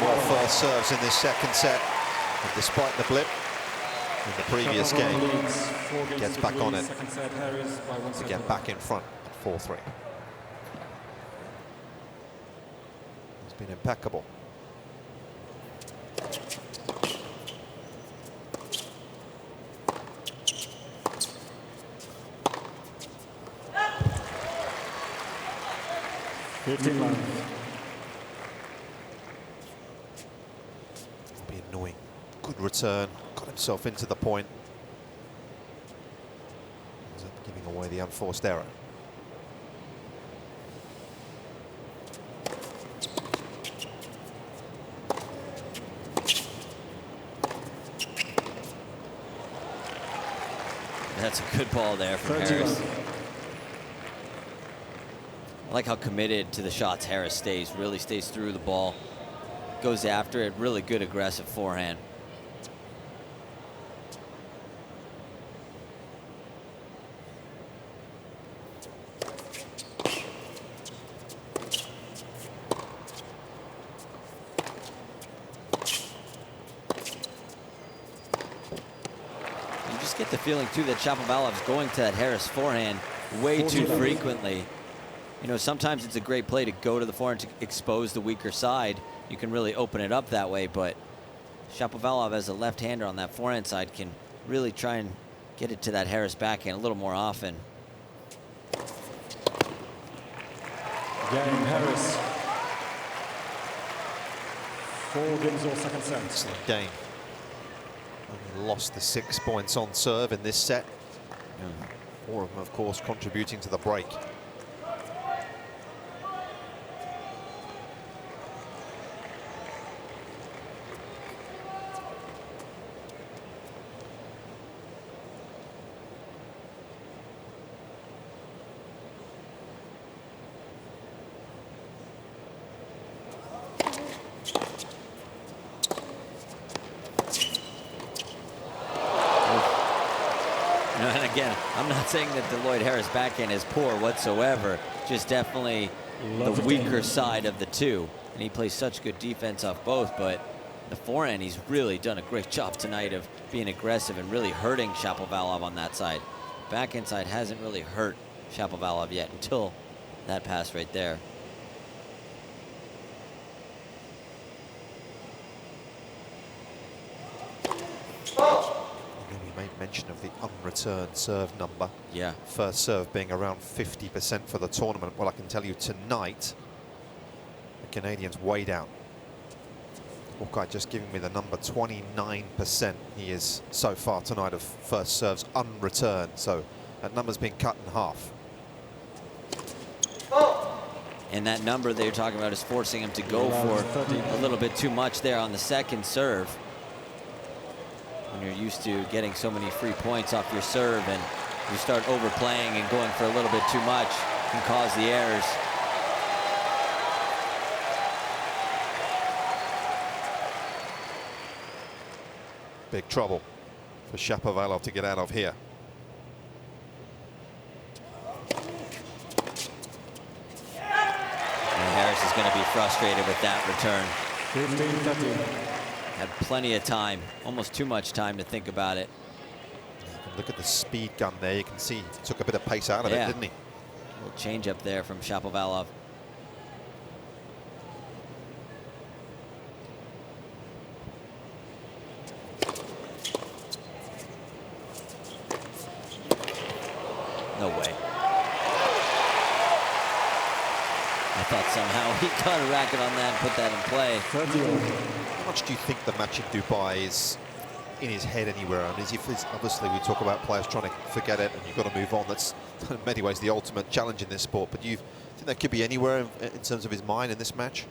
Speaker 2: More first serves in this second set. And despite the blip in the previous game, gets back on it to get back in front at 4-3. He's been impeccable. Be annoying. Good return. Got himself into the point. Ends up giving away the unforced error.
Speaker 3: That's a good ball there from Harris. I like how committed to the shots Harris stays. Really stays through the ball. Goes after it. Really good aggressive forehand. You just get the feeling too that Shapovalov's going to that Harris forehand way too frequently. You know, sometimes it's a great play to go to the forehand to expose the weaker side. You can really open it up that way, but Shapovalov as a left-hander on that forehand side can really try and get it to that Harris backhand a little more often.
Speaker 1: Game Harris. 4 games or second set.
Speaker 2: Excellent game. Only lost the 6 points on serve in this set. 4 of them, of course, contributing to the break.
Speaker 3: And again, I'm not saying that the Lloyd Harris backhand is poor whatsoever, just definitely the weaker side of the two. And he plays such good defense off both, but the forehand, he's really done a great job tonight of being aggressive and really hurting Shapovalov on that side. Backhand side hasn't really hurt Shapovalov yet until that pass right there.
Speaker 2: We made mention of the unreturned serve number.
Speaker 3: Yeah.
Speaker 2: First serve being around 50% for the tournament. Well, I can tell you tonight, the Canadian's way down. Hawkeye just giving me the number, 29% he is so far tonight of first serves unreturned. So that number's been cut in half.
Speaker 3: And that number that you're talking about is forcing him to go for a little bit too much there on the second serve. When you're used to getting so many free points off your serve and you start overplaying and going for a little bit too much, can cause the errors.
Speaker 2: Big trouble for Shapovalov to get out of here.
Speaker 3: And Harris is going to be frustrated with that return.
Speaker 1: 15-13.
Speaker 3: Had plenty of time, almost too much time to think about it.
Speaker 2: Look at the speed gun there. You can see he took a bit of pace out of it, didn't he?
Speaker 3: A little change up there from Shapovalov. thought somehow he got a racket on that and put that in play.
Speaker 1: 30.
Speaker 2: How much do you think the match in Dubai is in his head anywhere? I mean, obviously we talk about players trying to forget it and you've got to move on. That's in many ways the ultimate challenge in this sport. But do you think that could be anywhere in terms of his mind in this match?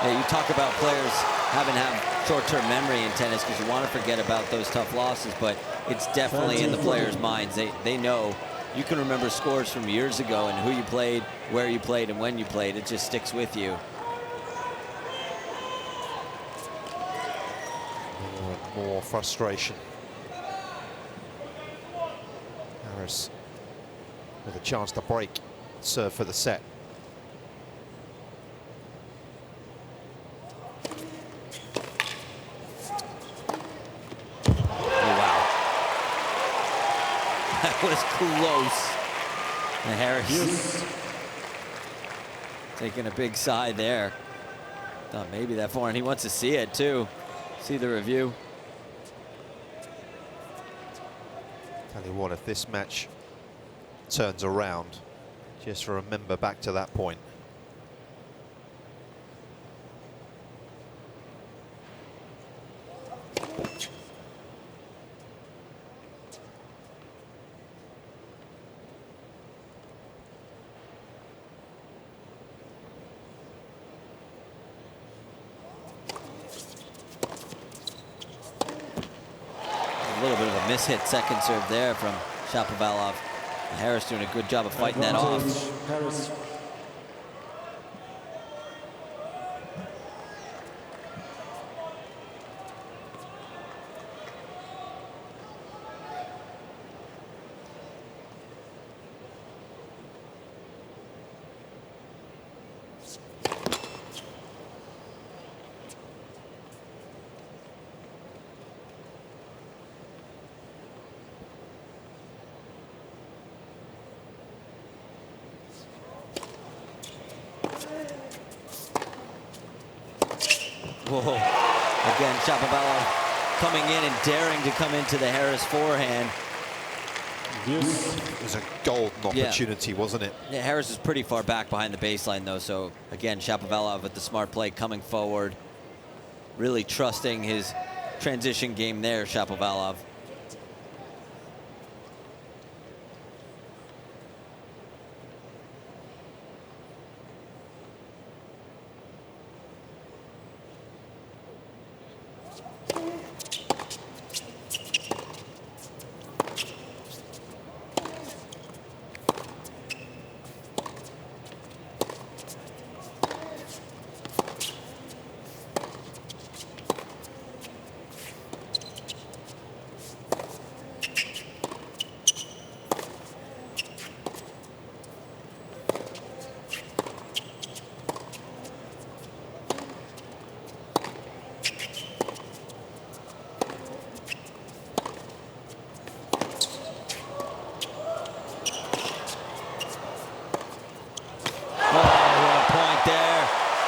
Speaker 3: Yeah, you talk about players having to have short-term memory in tennis because you want to forget about those tough losses, but it's definitely in the players' minds. They know. You can remember scores from years ago and who you played, where you played, and when you played. It just sticks with you.
Speaker 2: More and more frustration. Harris with a chance to break, serve for the set.
Speaker 3: That was close. And Harris taking a big side there. Thought maybe that forehand. He wants to see it too. See the review.
Speaker 2: Tell you what, if this match turns around, just remember back to that point.
Speaker 3: A little bit of a miss-hit second serve there from Shapovalov. Harris doing a good job of fighting that off.
Speaker 1: Harris.
Speaker 3: Whoa. Again, Shapovalov coming in and daring to come into the Harris forehand.
Speaker 2: It was a golden opportunity, wasn't it?
Speaker 3: Yeah, Harris is pretty far back behind the baseline, though. So, again, Shapovalov with the smart play coming forward. Really trusting his transition game there, Shapovalov.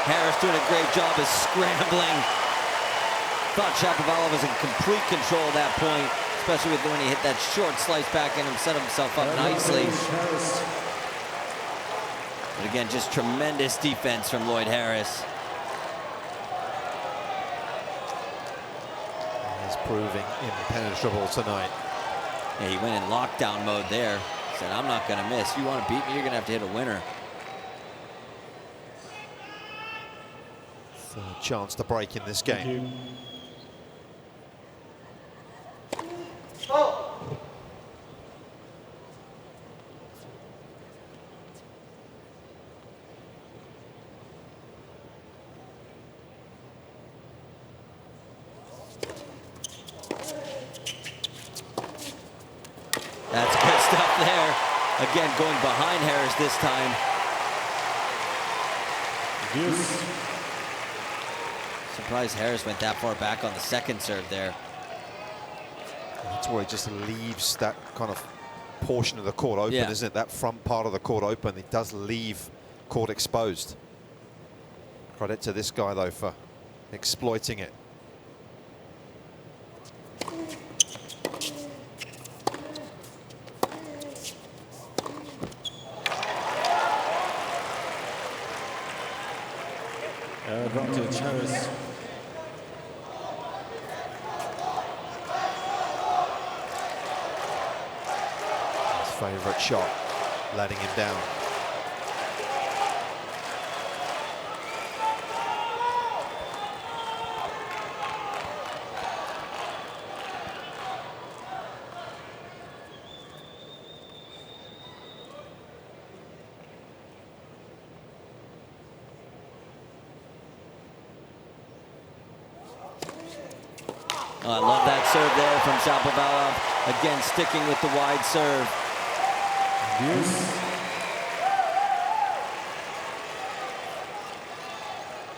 Speaker 3: Harris doing a great job of scrambling. Thought Shapovalov was in complete control at that point, especially when he hit that short slice back in and set himself up nicely. But again, just tremendous defense from Lloyd Harris.
Speaker 2: He's proving impenetrable tonight.
Speaker 3: Yeah, he went in lockdown mode there. Said, I'm not going to miss. You want to beat me, you're going to have to hit a winner.
Speaker 2: Third chance to break in this game.
Speaker 3: That's good stuff there. Again, going behind Harris this time. Surprised Harris went that far back on the second serve there.
Speaker 2: That's where he just leaves that kind of portion of the court open, isn't it? That front part of the court open. It does leave court exposed. Credit to this guy, though, for exploiting it.
Speaker 1: Advantage, Harris.
Speaker 2: His favourite shot, letting him down.
Speaker 3: Oh, I love that serve there from Shapovalov. Again, sticking with the wide serve.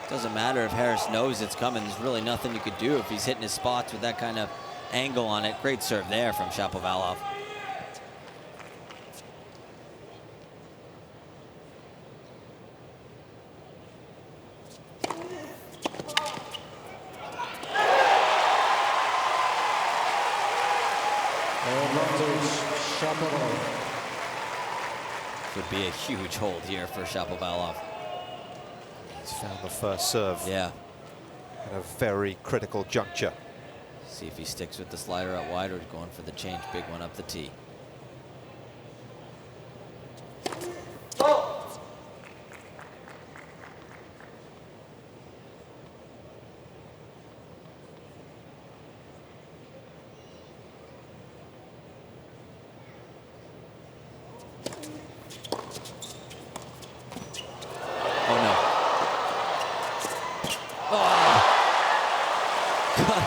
Speaker 3: Doesn't matter if Harris knows it's coming. There's really nothing you could do if he's hitting his spots with that kind of angle on it. Great serve there from Shapovalov. Would be a huge hold here for Shapovalov.
Speaker 2: He's found the first serve.
Speaker 3: Yeah.
Speaker 2: At a very critical juncture.
Speaker 3: See if he sticks with the slider out wide or he's going for the change. Big one up the tee.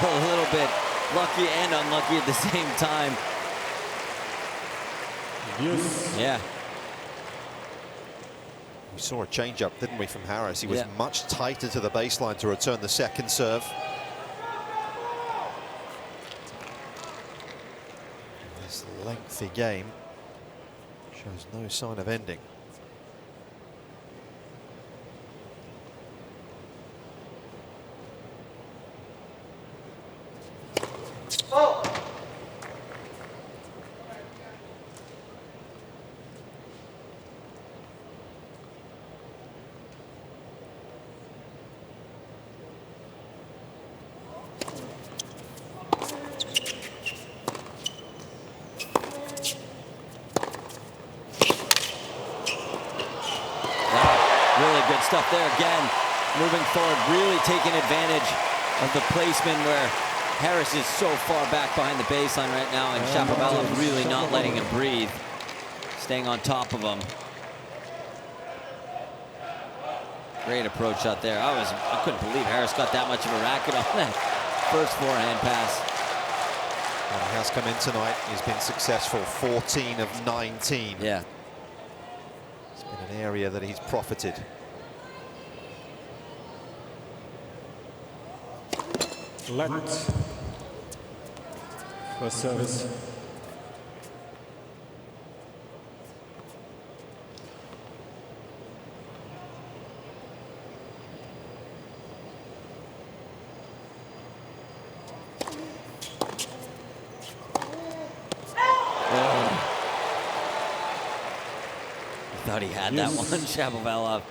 Speaker 3: A little bit lucky and unlucky at the same time.
Speaker 1: Yes.
Speaker 3: Yeah.
Speaker 2: We saw a change-up, didn't we, from Harris? He was
Speaker 3: Yeah.
Speaker 2: much tighter to the baseline to return the second serve. This lengthy game shows no sign of ending.
Speaker 3: Good stuff there again. Moving forward, really taking advantage of the placement where Harris is so far back behind the baseline right now, and Shapovalov really not letting him breathe. Staying on top of him. Great approach shot there. I couldn't believe Harris got that much of a racket on that first forehand pass.
Speaker 2: Well, he has come in tonight. He's been successful, 14 of 19.
Speaker 3: Yeah.
Speaker 2: It's been an area that he's profited.
Speaker 1: Left. First service.
Speaker 3: Thought he had that one, Shapovalov.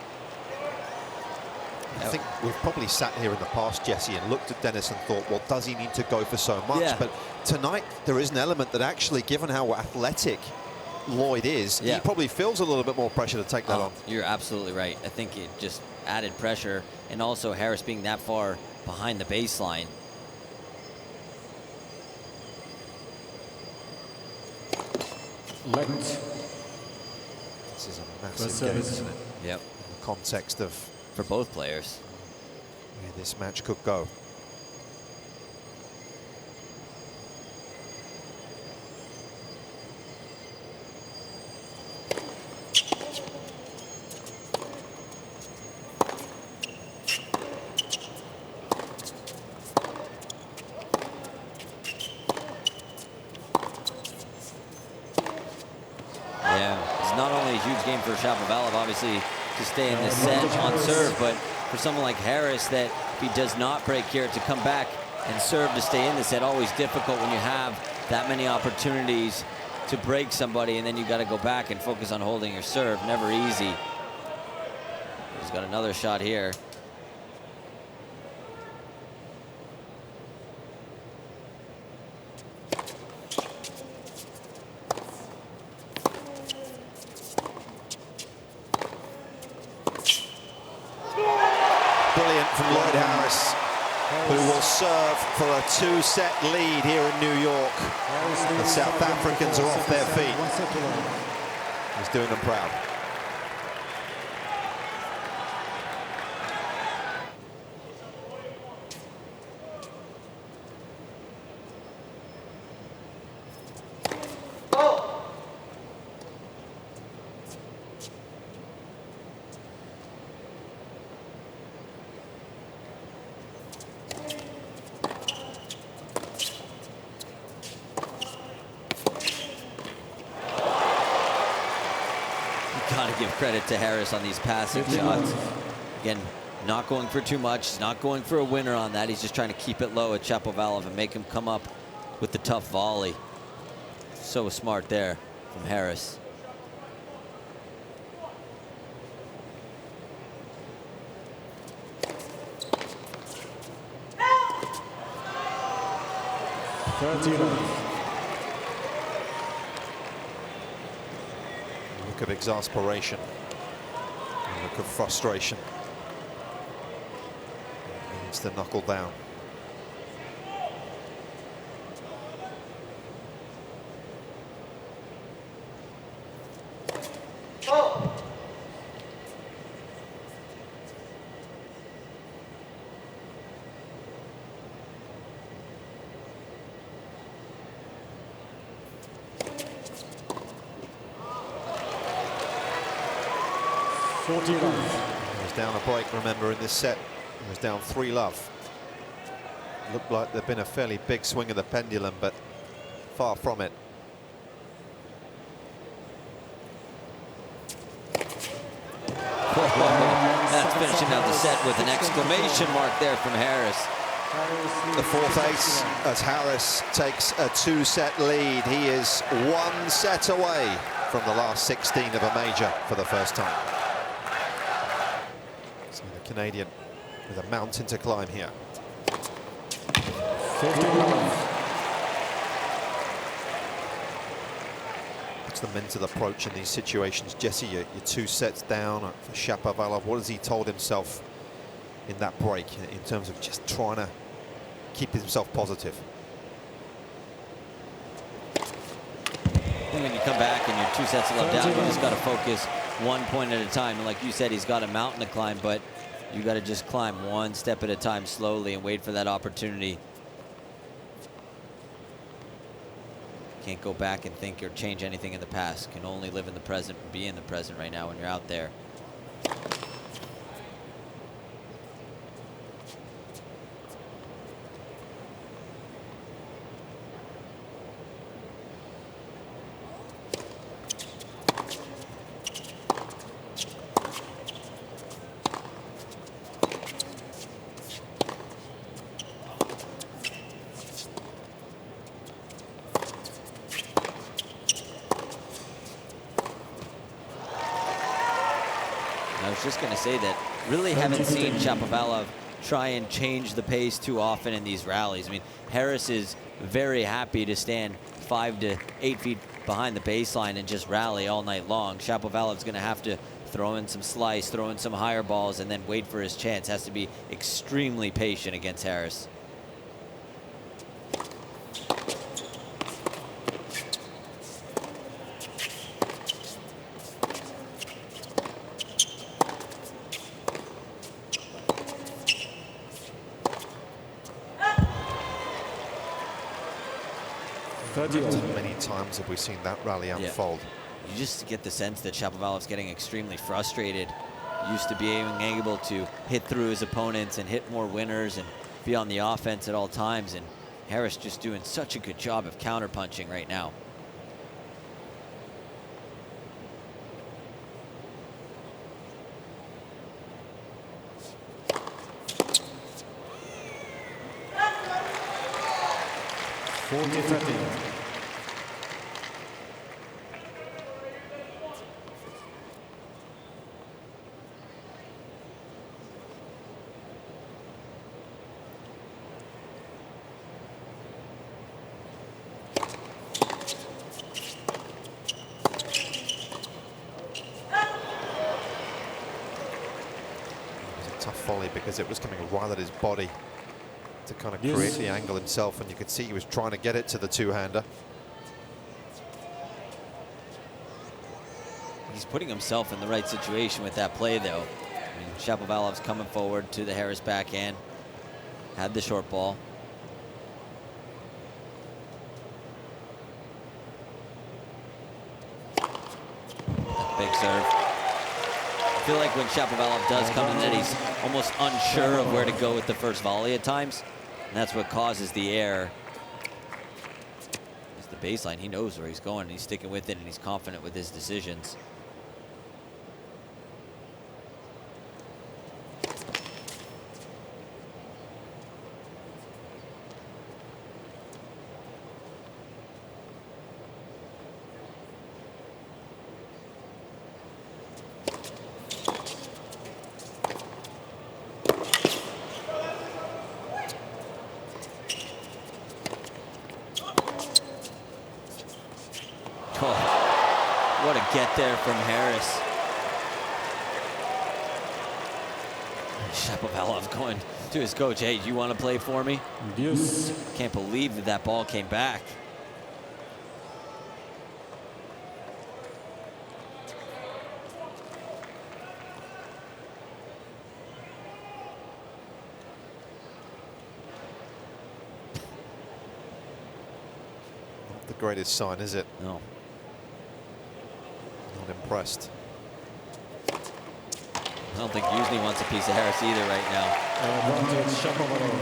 Speaker 2: I think we've probably sat here in the past, Jesse, and looked at Denis and thought, well, does he need to go for so much?
Speaker 3: Yeah.
Speaker 2: But tonight, there is an element that actually, given how athletic Lloyd is, he probably feels a little bit more pressure to take that on.
Speaker 3: You're absolutely right. I think it just added pressure, and also Harris being that far behind the baseline.
Speaker 1: Left.
Speaker 2: This is a massive game, isn't it?
Speaker 3: Yep.
Speaker 2: In the context of
Speaker 3: for both players.
Speaker 2: Where this match could go.
Speaker 3: Yeah, it's not only a huge game for Shapovalov, obviously, to stay in this set on serve, but for someone like Harris that if he does not break here, to come back and serve to stay in the set. Always difficult when you have that many opportunities to break somebody, and then you got to go back and focus on holding your serve. Never easy. He's got another shot here.
Speaker 2: Brilliant from Lloyd Harris, who will serve for a 2-set lead here in New York. The South Africans are off their feet. He's doing them proud.
Speaker 3: Gotta give credit to Harris on these passive shots. Again, not going for too much. He's not going for a winner on that. He's just trying to keep it low at Shapovalov and make him come up with the tough volley. So smart there from Harris.
Speaker 2: Look of exasperation, a look of frustration. He needs to knuckle down. He was down a break, remember, in this set. He was down 3-love. Looked like there'd been a fairly big swing of the pendulum, but far from it.
Speaker 3: That's finishing out the set with an exclamation mark there from Harris.
Speaker 2: The fourth ace as Harris takes a 2-set lead. He is 1 set away from the last 16 of a major for the first time. So the Canadian with a mountain to climb here. Puts the mental approach in these situations. Jesse, you're 2 sets down for Shapovalov. What has he told himself in that break in terms of just trying to keep himself positive?
Speaker 3: When you come back and you're 2 sets of love down, you just got to focus 1 point at a time. And like you said, he's got a mountain to climb, but you got to just climb 1 step at a time slowly and wait for that opportunity. Can't go back and think or change anything in the past. Can only live in the present and be in the present right now when you're out there. I was just going to say that really haven't seen Shapovalov try and change the pace too often in these rallies. I mean, Harris is very happy to stand 5 to 8 feet behind the baseline and just rally all night long. Shapovalov's going to have to throw in some slice, throw in some higher balls, and then wait for his chance. Has to be extremely patient against Harris.
Speaker 2: Many times have we seen that rally unfold.
Speaker 3: Yeah. You just get the sense that Shapovalov's getting extremely frustrated. Used to being able to hit through his opponents and hit more winners and be on the offense at all times. And Harris just doing such a good job of counterpunching right now.
Speaker 1: 40-30.
Speaker 2: Tough volley because it was coming right at his body to kind of create the angle himself, and you could see he was trying to get it to the two-hander.
Speaker 3: He's putting himself in the right situation with that play, though. I mean, Shapovalov's coming forward to the Harris backhand, had the short ball. That's big serve. I feel like when Shapovalov does come in, that he's almost unsure of where to go with the first volley at times, and that's what causes the error. It's the baseline. He knows where he's going, and he's sticking with it, and he's confident with his decisions. What a get there from Harris. Shapovalov going to his coach, hey, you want to play for me?
Speaker 1: Yes.
Speaker 3: Can't believe that that ball came back.
Speaker 2: Not the greatest sign, is it?
Speaker 3: No.
Speaker 2: Not impressed.
Speaker 3: I don't think Yuzny wants a piece of Harris either right now.
Speaker 1: Advantage Shapovalov.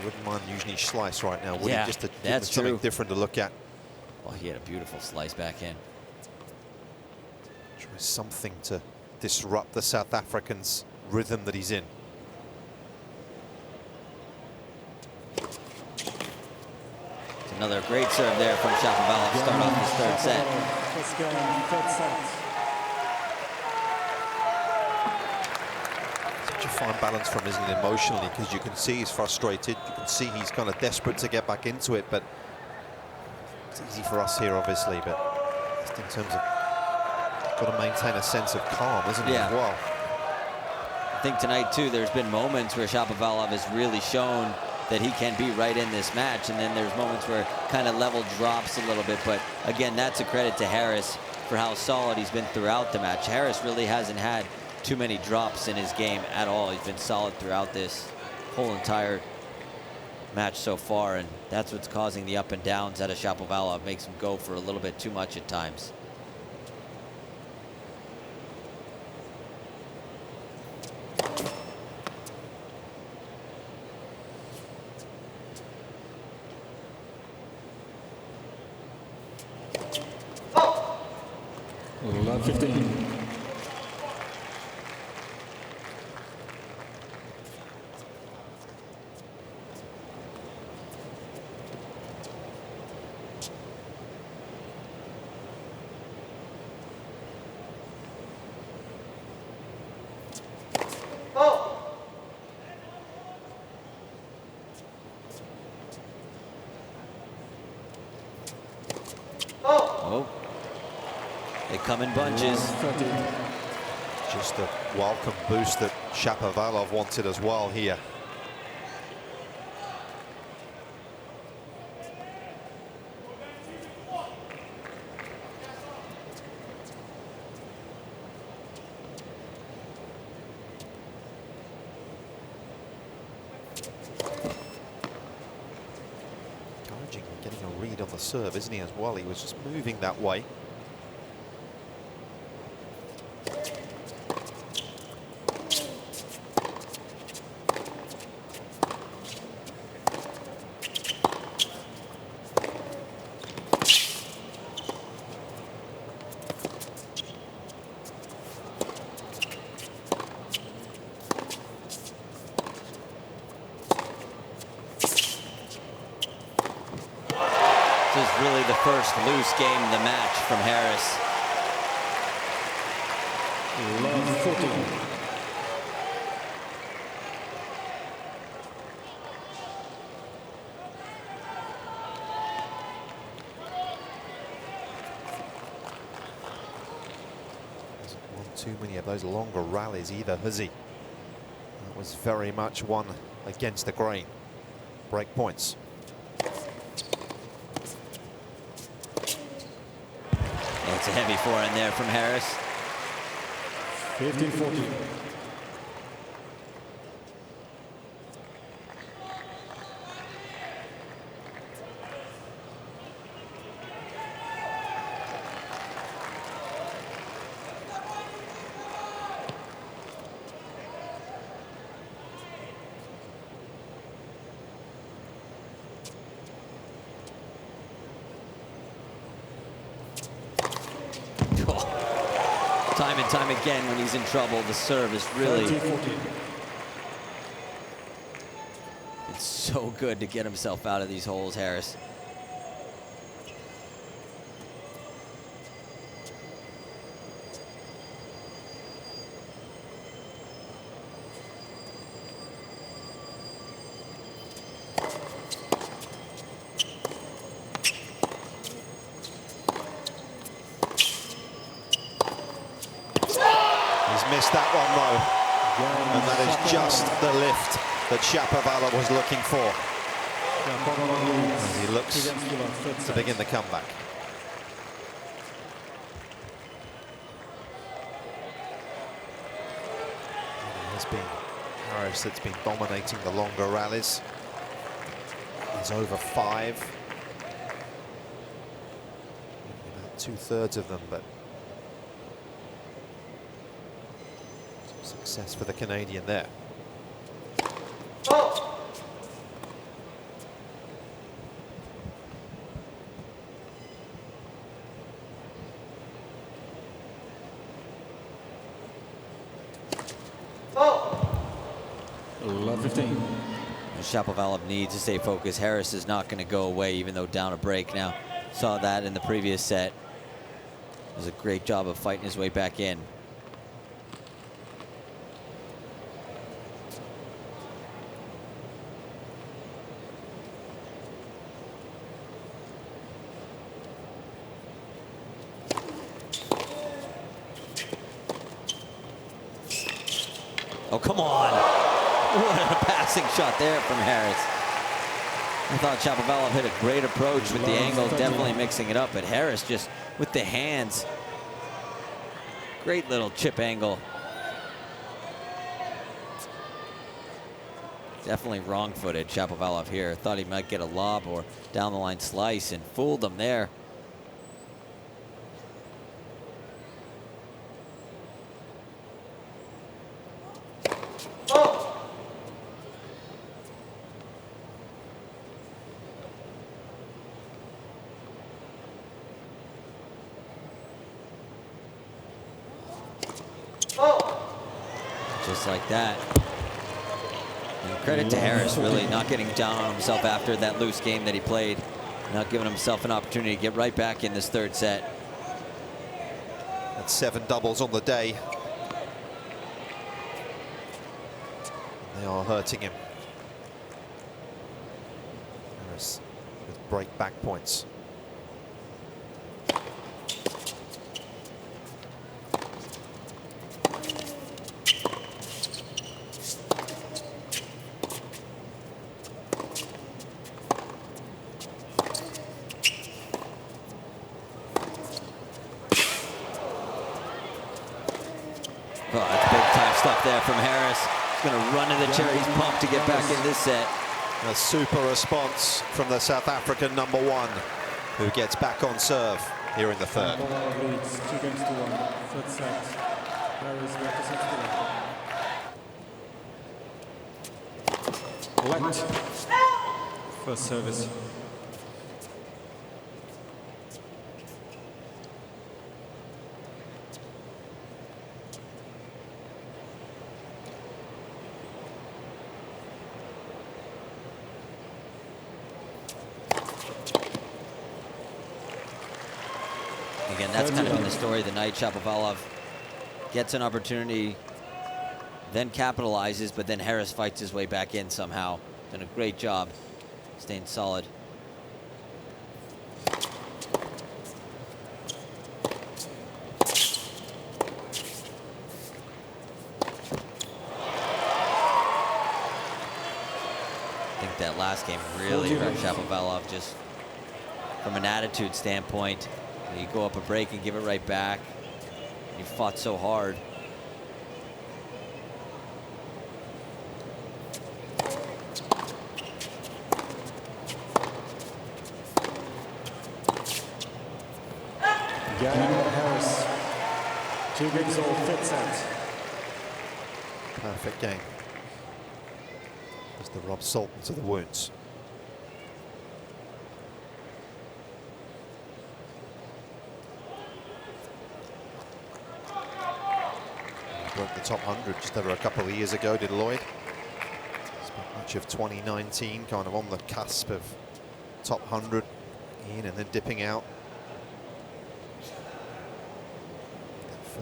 Speaker 2: Wouldn't mind Yuzny slice right now, would
Speaker 3: Yeah,
Speaker 2: he? Just to give
Speaker 3: that's
Speaker 2: him something
Speaker 3: true.
Speaker 2: different to look at.
Speaker 3: Oh, he had a beautiful slice backhand.
Speaker 2: Try something to disrupt the South African's rhythm that he's in.
Speaker 3: It's another great serve there from Shapovalov to start off his third set.
Speaker 1: First game, third set.
Speaker 2: Such a fine balance from him, isn't it, emotionally, because you can see he's frustrated, you can see he's kind of desperate to get back into it, but it's easy for us here, obviously, but just in terms of, got to maintain a sense of calm, isn't he, as well?
Speaker 3: I think tonight, too, there's been moments where Shapovalov has really shown that he can be right in this match, and then there's moments where kind of level drops a little bit, but again, that's a credit to Harris for how solid he's been throughout the match. Harris really hasn't had too many drops in his game at all. He's been solid throughout this whole entire match so far, and that's what's causing the up and downs out of Shapovalov. Makes him go for a little bit too much at times.
Speaker 1: Love 15.
Speaker 3: Oh, they come in bunches.
Speaker 1: 30.
Speaker 2: Just a welcome boost that Shapovalov wanted as well here. Encouraging, getting a read on the serve, isn't he, as well? He was just moving that way.
Speaker 3: first loose game of the match from Harris.
Speaker 1: Love 14.
Speaker 2: Hasn't won too many of those longer rallies either, has he? That was very much one against the grain. Break points.
Speaker 3: It's a heavy forehand there from Harris.
Speaker 1: 15-14.
Speaker 3: Time and time again, when he's in trouble, the serve is really...
Speaker 1: 13-14.
Speaker 3: It's so good to get himself out of these holes, Harris.
Speaker 2: Missed that one though, and that is just the lift that Shapovalov was looking for as he looks to begin the comeback. It has been Harris that's been dominating the longer rallies. He's over 5, about 2/3 of them, but success for the Canadian there.
Speaker 1: Love 15.
Speaker 3: Shapovalov needs to stay focused. Harris is not going to go away, even though down a break now. Saw that in the previous set. Does a great job of fighting his way back in. Oh, come on. What a passing shot there from Harris. I thought Shapovalov hit a great approach with the angle, definitely mixing it up, but Harris just with the hands. Great little chip angle. Definitely wrong-footed, Shapovalov here. Thought he might get a lob or down-the-line slice and fooled him there. Just like that. And credit to Harris, really not getting down on himself after that loose game that he played. Not giving himself an opportunity to get right back in this third set.
Speaker 2: That's 7 doubles on the day. They are hurting him. Harris with break back points.
Speaker 3: Oh, that's big time stuff there from Harris. He's going to run to the chair. He's pumped to get back in this set.
Speaker 2: A super response from the South African #1, who gets back on serve here in the third.
Speaker 1: Leads 2-1. Third set. Harris represents Lloyd. First service.
Speaker 3: again, that's kind of been the story of the night. Shapovalov gets an opportunity, then capitalizes, but then Harris fights his way back in somehow. Done a great job staying solid. I think that last game really hurt Shapovalov, just from an attitude standpoint. You go up a break and give it right back. You fought so hard.
Speaker 1: Harris. 2 games all, 5th set.
Speaker 2: Perfect game. Just to rub salt into the wounds. He broke the top 100 just over a couple of years ago, did Lloyd. Spent much of 2019 kind of on the cusp of top 100 in and then dipping out.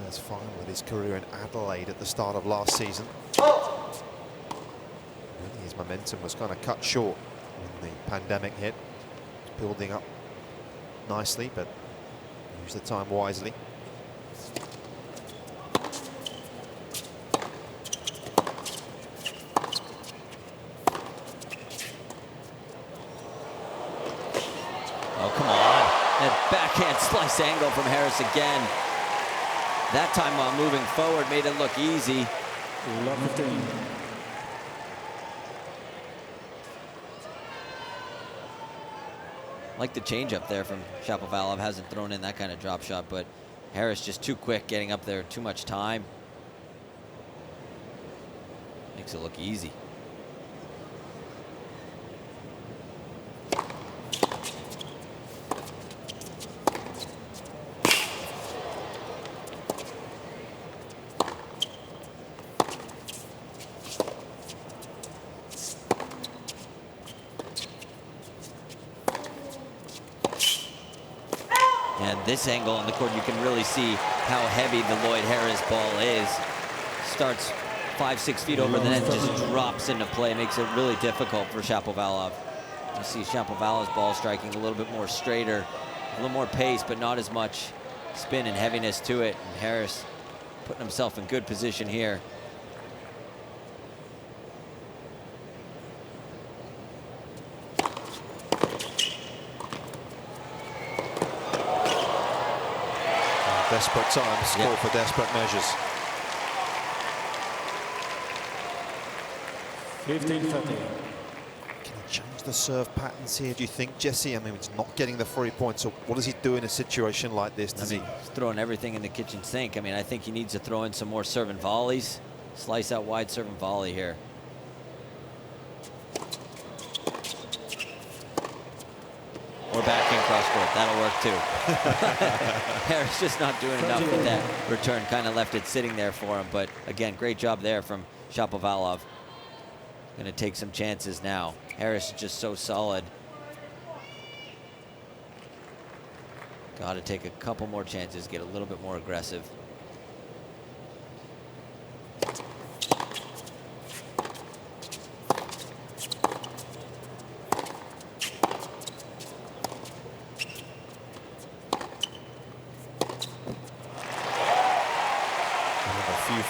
Speaker 2: First final of his career in Adelaide at the start of last season. Really, his momentum was kind of cut short when the pandemic hit. Building up nicely, but used the time wisely.
Speaker 3: Oh, come on. That backhand slice angle from Harris again. That time while moving forward made it look easy.
Speaker 1: Love 15.
Speaker 3: Like the changeup there from Shapovalov. Hasn't thrown in that kind of drop shot, but Harris just too quick getting up there, too much time. Makes it look easy. And this angle on the court, you can really see how heavy the Lloyd Harris ball is. Starts 5-6 feet over the net, just drops into play, makes it really difficult for Shapovalov. You see Shapovalov's ball striking a little bit more straighter, a little more pace, but not as much spin and heaviness to it. And Harris putting himself in good position here.
Speaker 2: Desperate times call for desperate measures.
Speaker 1: 15-30.
Speaker 2: Can he change the serve patterns here, do you think, Jesse? I mean, he's not getting the 3 points, so what does he do in a situation like this?
Speaker 3: He's throwing everything in the kitchen sink. I mean, I think he needs to throw in some more serve and volleys. Slice out wide serve and volley here. Or back in cross court, that'll work too. Harris just not doing enough with that return, kind of left it sitting there for him. But again, great job there from Shapovalov. Going to take some chances now. Harris is just so solid. Got to take a couple more chances, get a little bit more aggressive.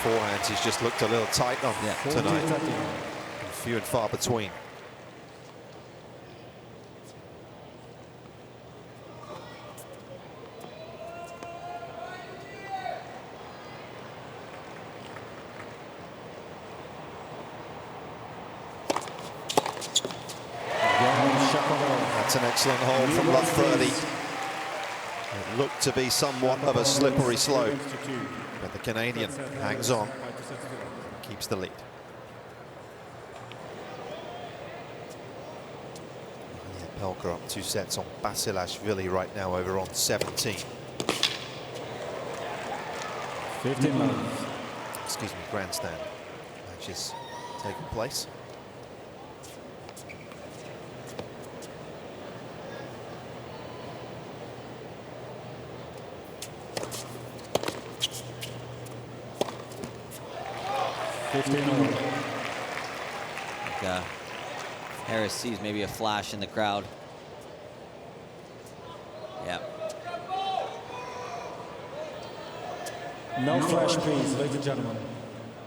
Speaker 2: Forehands he's just looked a little tight on tonight. Few and far between. That's an excellent hole from love 30. It looked to be somewhat of a slippery slope, but the Canadian hangs on, keeps the lead. Pelka up 2 sets on Basilashvili right now, over on 17.
Speaker 1: 15 love.
Speaker 2: Excuse me, grandstand match is taking place.
Speaker 1: 15 all.
Speaker 3: Harris sees maybe a flash in the crowd. Yeah.
Speaker 1: No flash, please, ladies and gentlemen.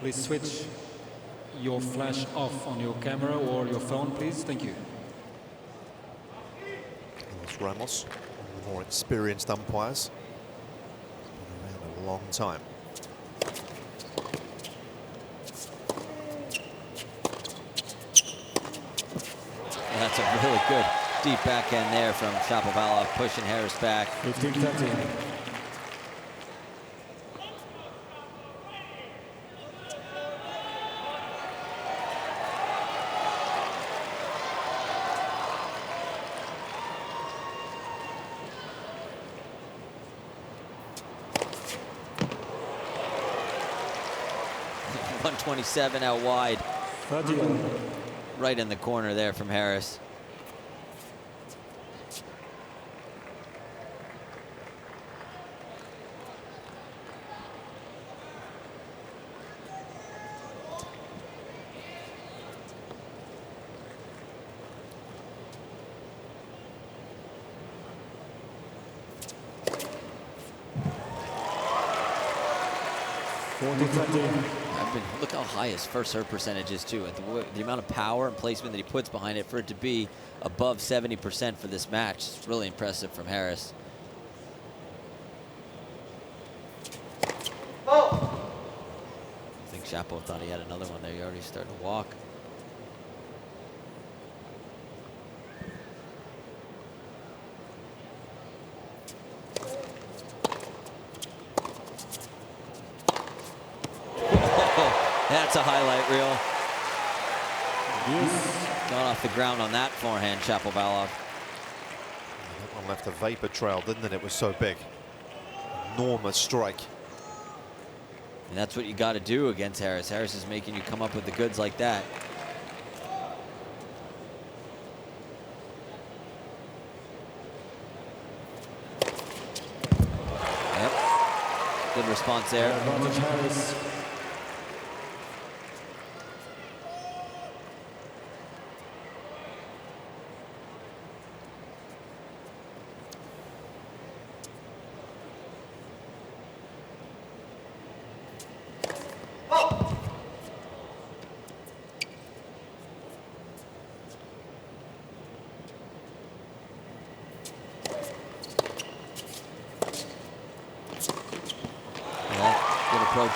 Speaker 1: Please switch your flash off on your camera or your phone, please. Thank you.
Speaker 2: That's Ramos, one of the more experienced umpires. Been around a long time.
Speaker 3: That's a really good deep backhand there from Shapovalov, pushing Harris back.
Speaker 1: 15-13.
Speaker 3: .127 out wide.
Speaker 1: 30.
Speaker 3: Right in the corner there from Harris. Look how high his first serve percentage is too, and the amount of power and placement that he puts behind it for it to be above 70% for this match. It's really impressive from Harris. I think Shapo thought he had another one there. He already started to walk. That's a highlight reel. Gone off the ground on that forehand, Shapovalov.
Speaker 2: That one left a vapor trail, didn't it? It was so big. Enormous strike.
Speaker 3: And that's what you got to do against Harris. Harris is making you come up with the goods like that. Yep. Good response there.
Speaker 1: Harris.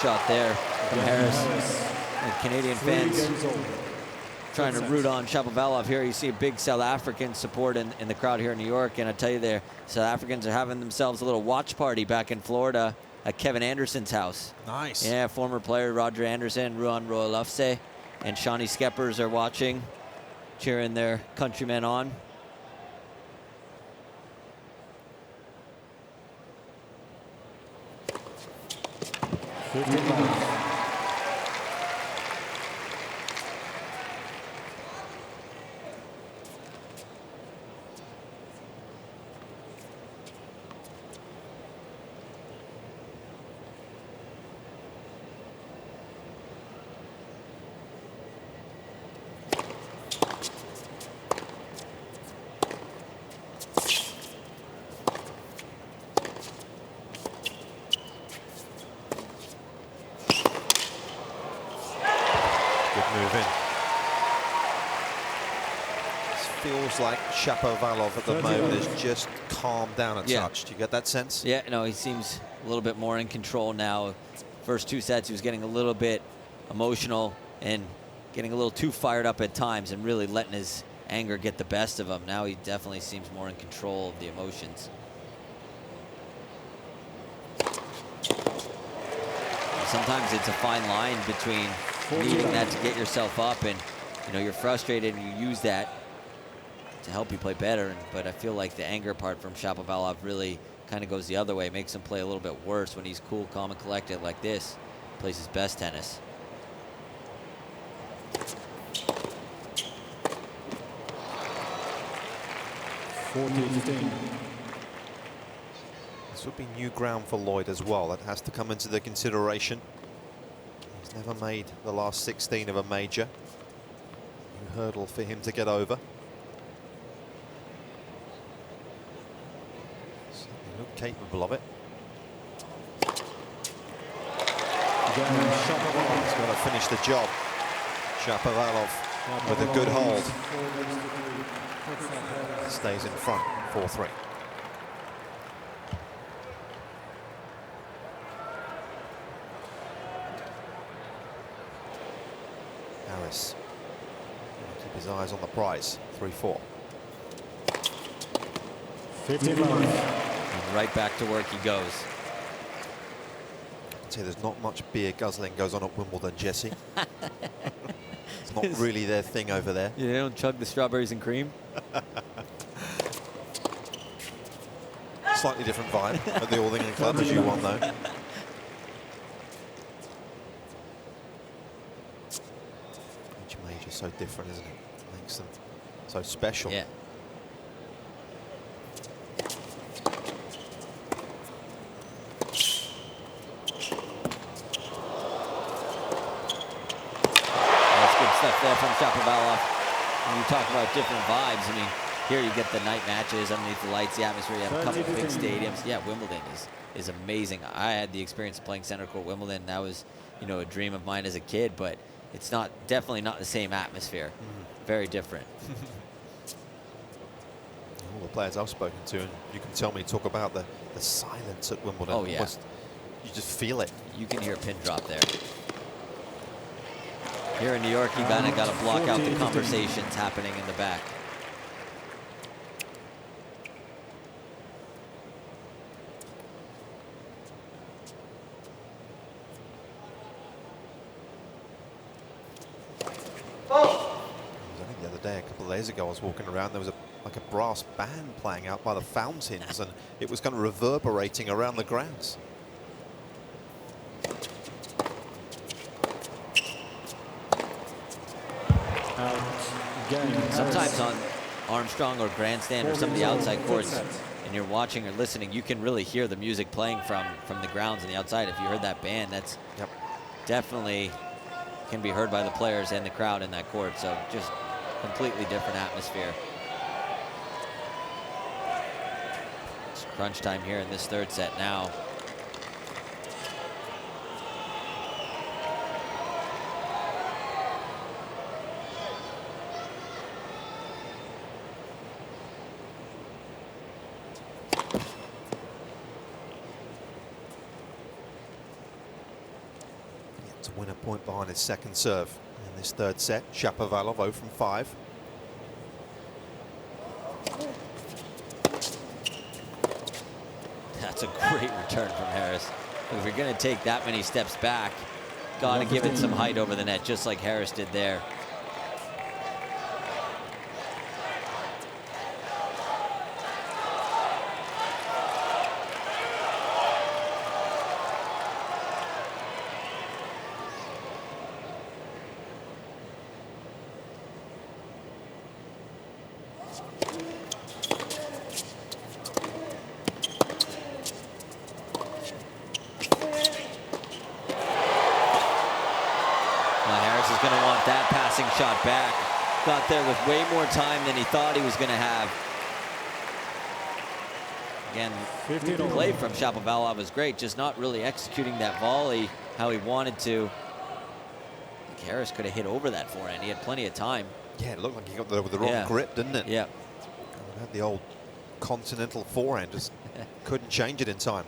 Speaker 3: Shot there from Harris. And Canadian fans trying to root on Shapovalov here. You see a big South African support in the crowd here in New York. And I tell you, there, South Africans are having themselves a little watch party back in Florida at Kevin Anderson's house.
Speaker 2: Nice.
Speaker 3: Yeah, former player Roger Anderson, Ruan Roelofse, and Shawnee Skeppers are watching, cheering their countrymen on.
Speaker 2: Like Shapovalov at the moment is just calmed down a touch. Do you get that sense?
Speaker 3: Yeah, no, he seems a little bit more in control now. First two sets, he was getting a little bit emotional and getting a little too fired up at times and really letting his anger get the best of him. Now he definitely seems more in control of the emotions. Sometimes it's a fine line between needing that to get yourself up and, you know, you're frustrated and you use that to help you play better, but I feel like the anger part from Shapovalov really kind of goes the other way, makes him play a little bit worse when he's cool, calm, and collected like this. Plays his best tennis.
Speaker 2: This would be new ground for Lloyd as well. That has to come into the consideration. He's Never made the last 16 of a major. New hurdle for him to get over. Certainly looked capable of it. He's got to finish the job. Shapovalov with a good hold. Stays in front, 4-3. Harris. Keep his eyes on the prize, 3-4.
Speaker 1: 15 love.
Speaker 3: And right back to work he goes.
Speaker 2: I'd say there's not much beer guzzling goes on at Wimbledon, Jesse. It's not really their thing over there.
Speaker 3: You don't chug the strawberries and cream?
Speaker 2: Slightly different vibe at the All England Club, as you well know. Each major so different, isn't it? It makes them so special.
Speaker 3: Yeah. Stuff there from Shapovalov. When you talk about different vibes, I mean, here you get the night matches underneath the lights, the atmosphere. You have a couple of big stadiums. Yeah, Wimbledon is amazing. I had the experience of playing center court Wimbledon. That was, you know, a dream of mine as a kid, but it's definitely not the same atmosphere. Very different.
Speaker 2: All the players I've spoken to, and you can tell me, talk about the silence at Wimbledon.
Speaker 3: Oh, yeah.
Speaker 2: You just feel it.
Speaker 3: You can hear a pin drop there. Here in New York, you kind of got to block out the conversations happening in the back.
Speaker 2: I think the other day, a couple of days ago, I was walking around, there was like a brass band playing out by the fountains, and it was kind of reverberating around the grounds.
Speaker 3: Sometimes on Armstrong or Grandstand or some of the outside courts, and you're watching or listening, you can really hear the music playing from the grounds and the outside. If you heard that band, that's definitely can be heard by the players and the crowd in that court. So just completely different atmosphere. It's crunch time here in this third set now.
Speaker 2: To win a point behind his second serve in this third set. Shapovalov 0 from 5.
Speaker 3: That's a great return from Harris. If you're going to take that many steps back, got to give it some height over the net, just like Harris did there. Shot back, got there with way more time than he thought he was going to have. Again, the play from Shapovalov was great, just not really executing that volley how he wanted to. I think Harris could have hit over that forehand. He had plenty of time.
Speaker 2: Yeah, it looked like he got there with the wrong grip, didn't it?
Speaker 3: Yeah.
Speaker 2: Had the old continental forehand, just couldn't change it in time.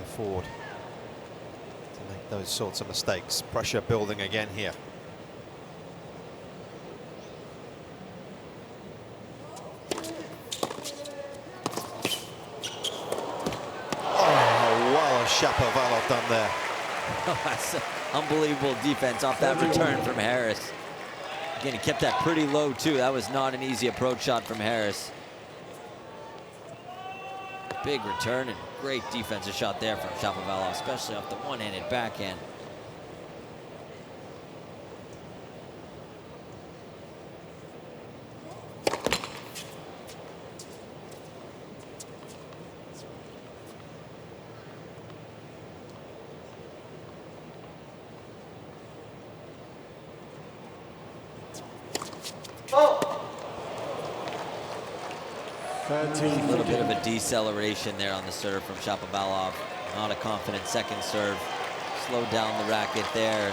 Speaker 2: Afford to make those sorts of mistakes. Pressure building again here. Oh, well, Shapovalov Well done there.
Speaker 3: That's unbelievable defense off that return from Harris. Again, he kept that pretty low too. That was not an easy approach shot from Harris. Big return and great defensive shot there from Shapovalov, especially off the one-handed backhand. A little bit of a deceleration there on the serve from Shapovalov. Not a confident second serve. Slowed down the racket there.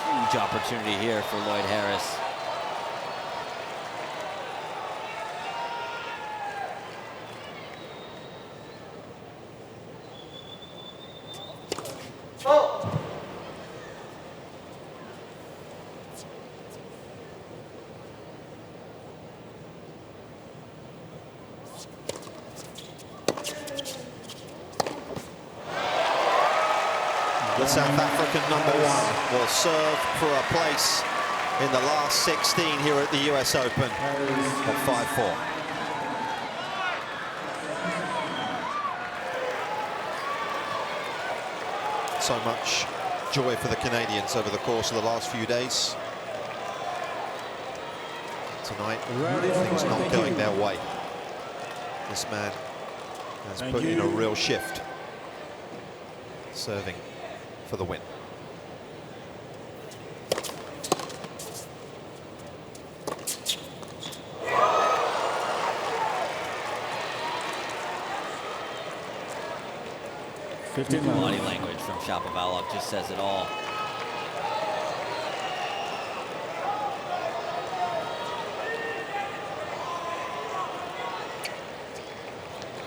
Speaker 3: Huge opportunity here for Lloyd Harris.
Speaker 2: The South African #1 will serve for a place in the last 16 here at the US Open at 5-4. So much joy for the Canadians over the course of the last few days. Tonight, things not going their way. This man has put in a real shift, serving for the win.
Speaker 3: Body language from Shapovalov just says it all.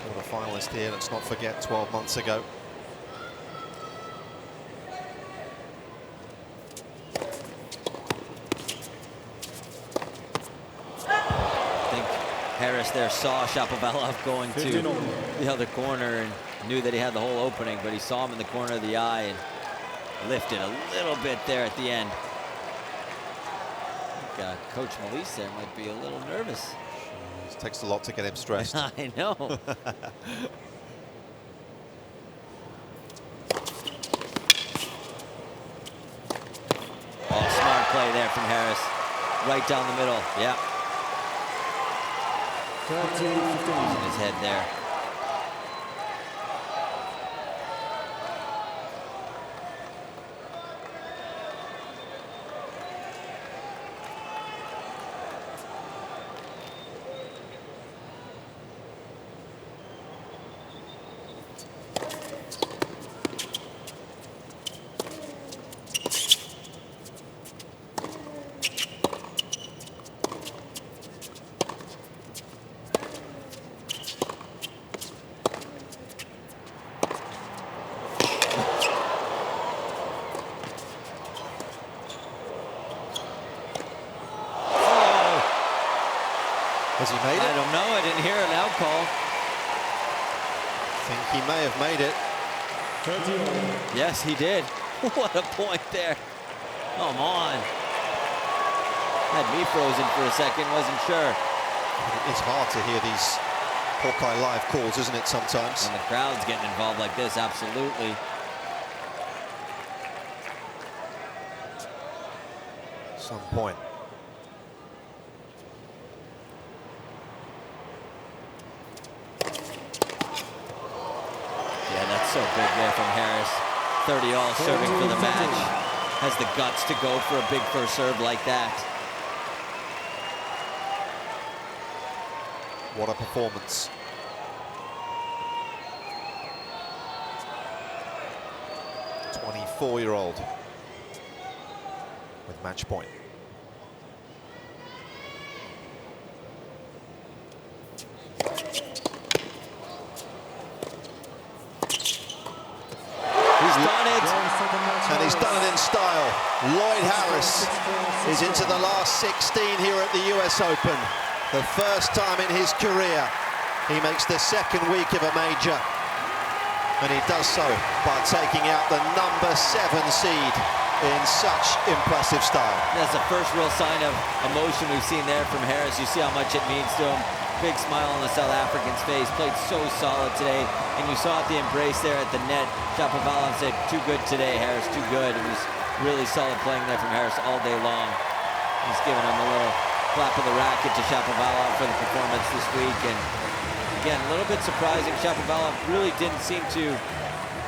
Speaker 2: Quarter-finalist here, let's not forget 12 months ago.
Speaker 3: Harris there saw Shapovalov going to the other corner and knew that he had the whole opening, but he saw him in the corner of the eye and lifted a little bit there at the end. I think, Coach Melise there might be a little nervous.
Speaker 2: It takes a lot to get him stressed.
Speaker 3: I know. Oh, smart play there from Harris. Right down the middle. Yeah. Using his head there.
Speaker 2: Has he made it?
Speaker 3: I don't know. I didn't hear an out call.
Speaker 2: I think he may have made it.
Speaker 3: Yes, he did. What a point there. Come on. Had me frozen for a second, wasn't sure.
Speaker 2: It's hard to hear these Hawkeye Live calls, isn't it, sometimes?
Speaker 3: When the crowd's getting involved like this, absolutely.
Speaker 2: Some point.
Speaker 3: Yeah, that's so big there from Harris. 30-all serving for the match. Has the guts to go for a big first serve like that.
Speaker 2: What a performance. A 24-year-old with match point. And he's done it in style. Lloyd Harris is into the last 16 here at the US Open. The first time in his career he makes the second week of a major. And he does so by taking out the #7 seed in such impressive style.
Speaker 3: That's the first real sign of emotion we've seen there from Harris. You see how much it means to him. Big smile on the South African's face. Played so solid today. And you saw at the embrace there at the net, Shapovalov said, too good today, Harris, too good. It was really solid playing there from Harris all day long. He's giving him a little clap of the racket to Shapovalov for the performance this week. And again, a little bit surprising. Shapovalov really didn't seem to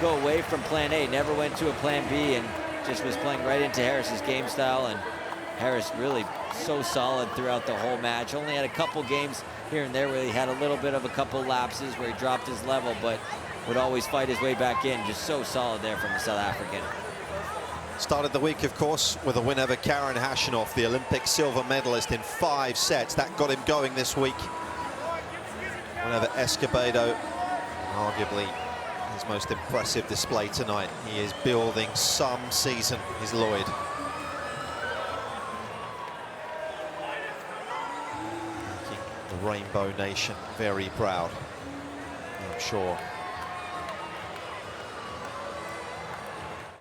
Speaker 3: go away from plan A, never went to a plan B, and just was playing right into Harris's game style. And Harris really so solid throughout the whole match. Only had a couple games here and there where he had a little bit of a couple lapses where he dropped his level, but would always fight his way back in. Just so solid there from the South African.
Speaker 2: Started the week, of course, with a win over Karen Khachanov, the Olympic silver medalist, in 5 sets. That got him going this week. Win over Escobedo, arguably his most impressive display tonight. He is building some season, is Lloyd. Making the Rainbow Nation very proud. I'm sure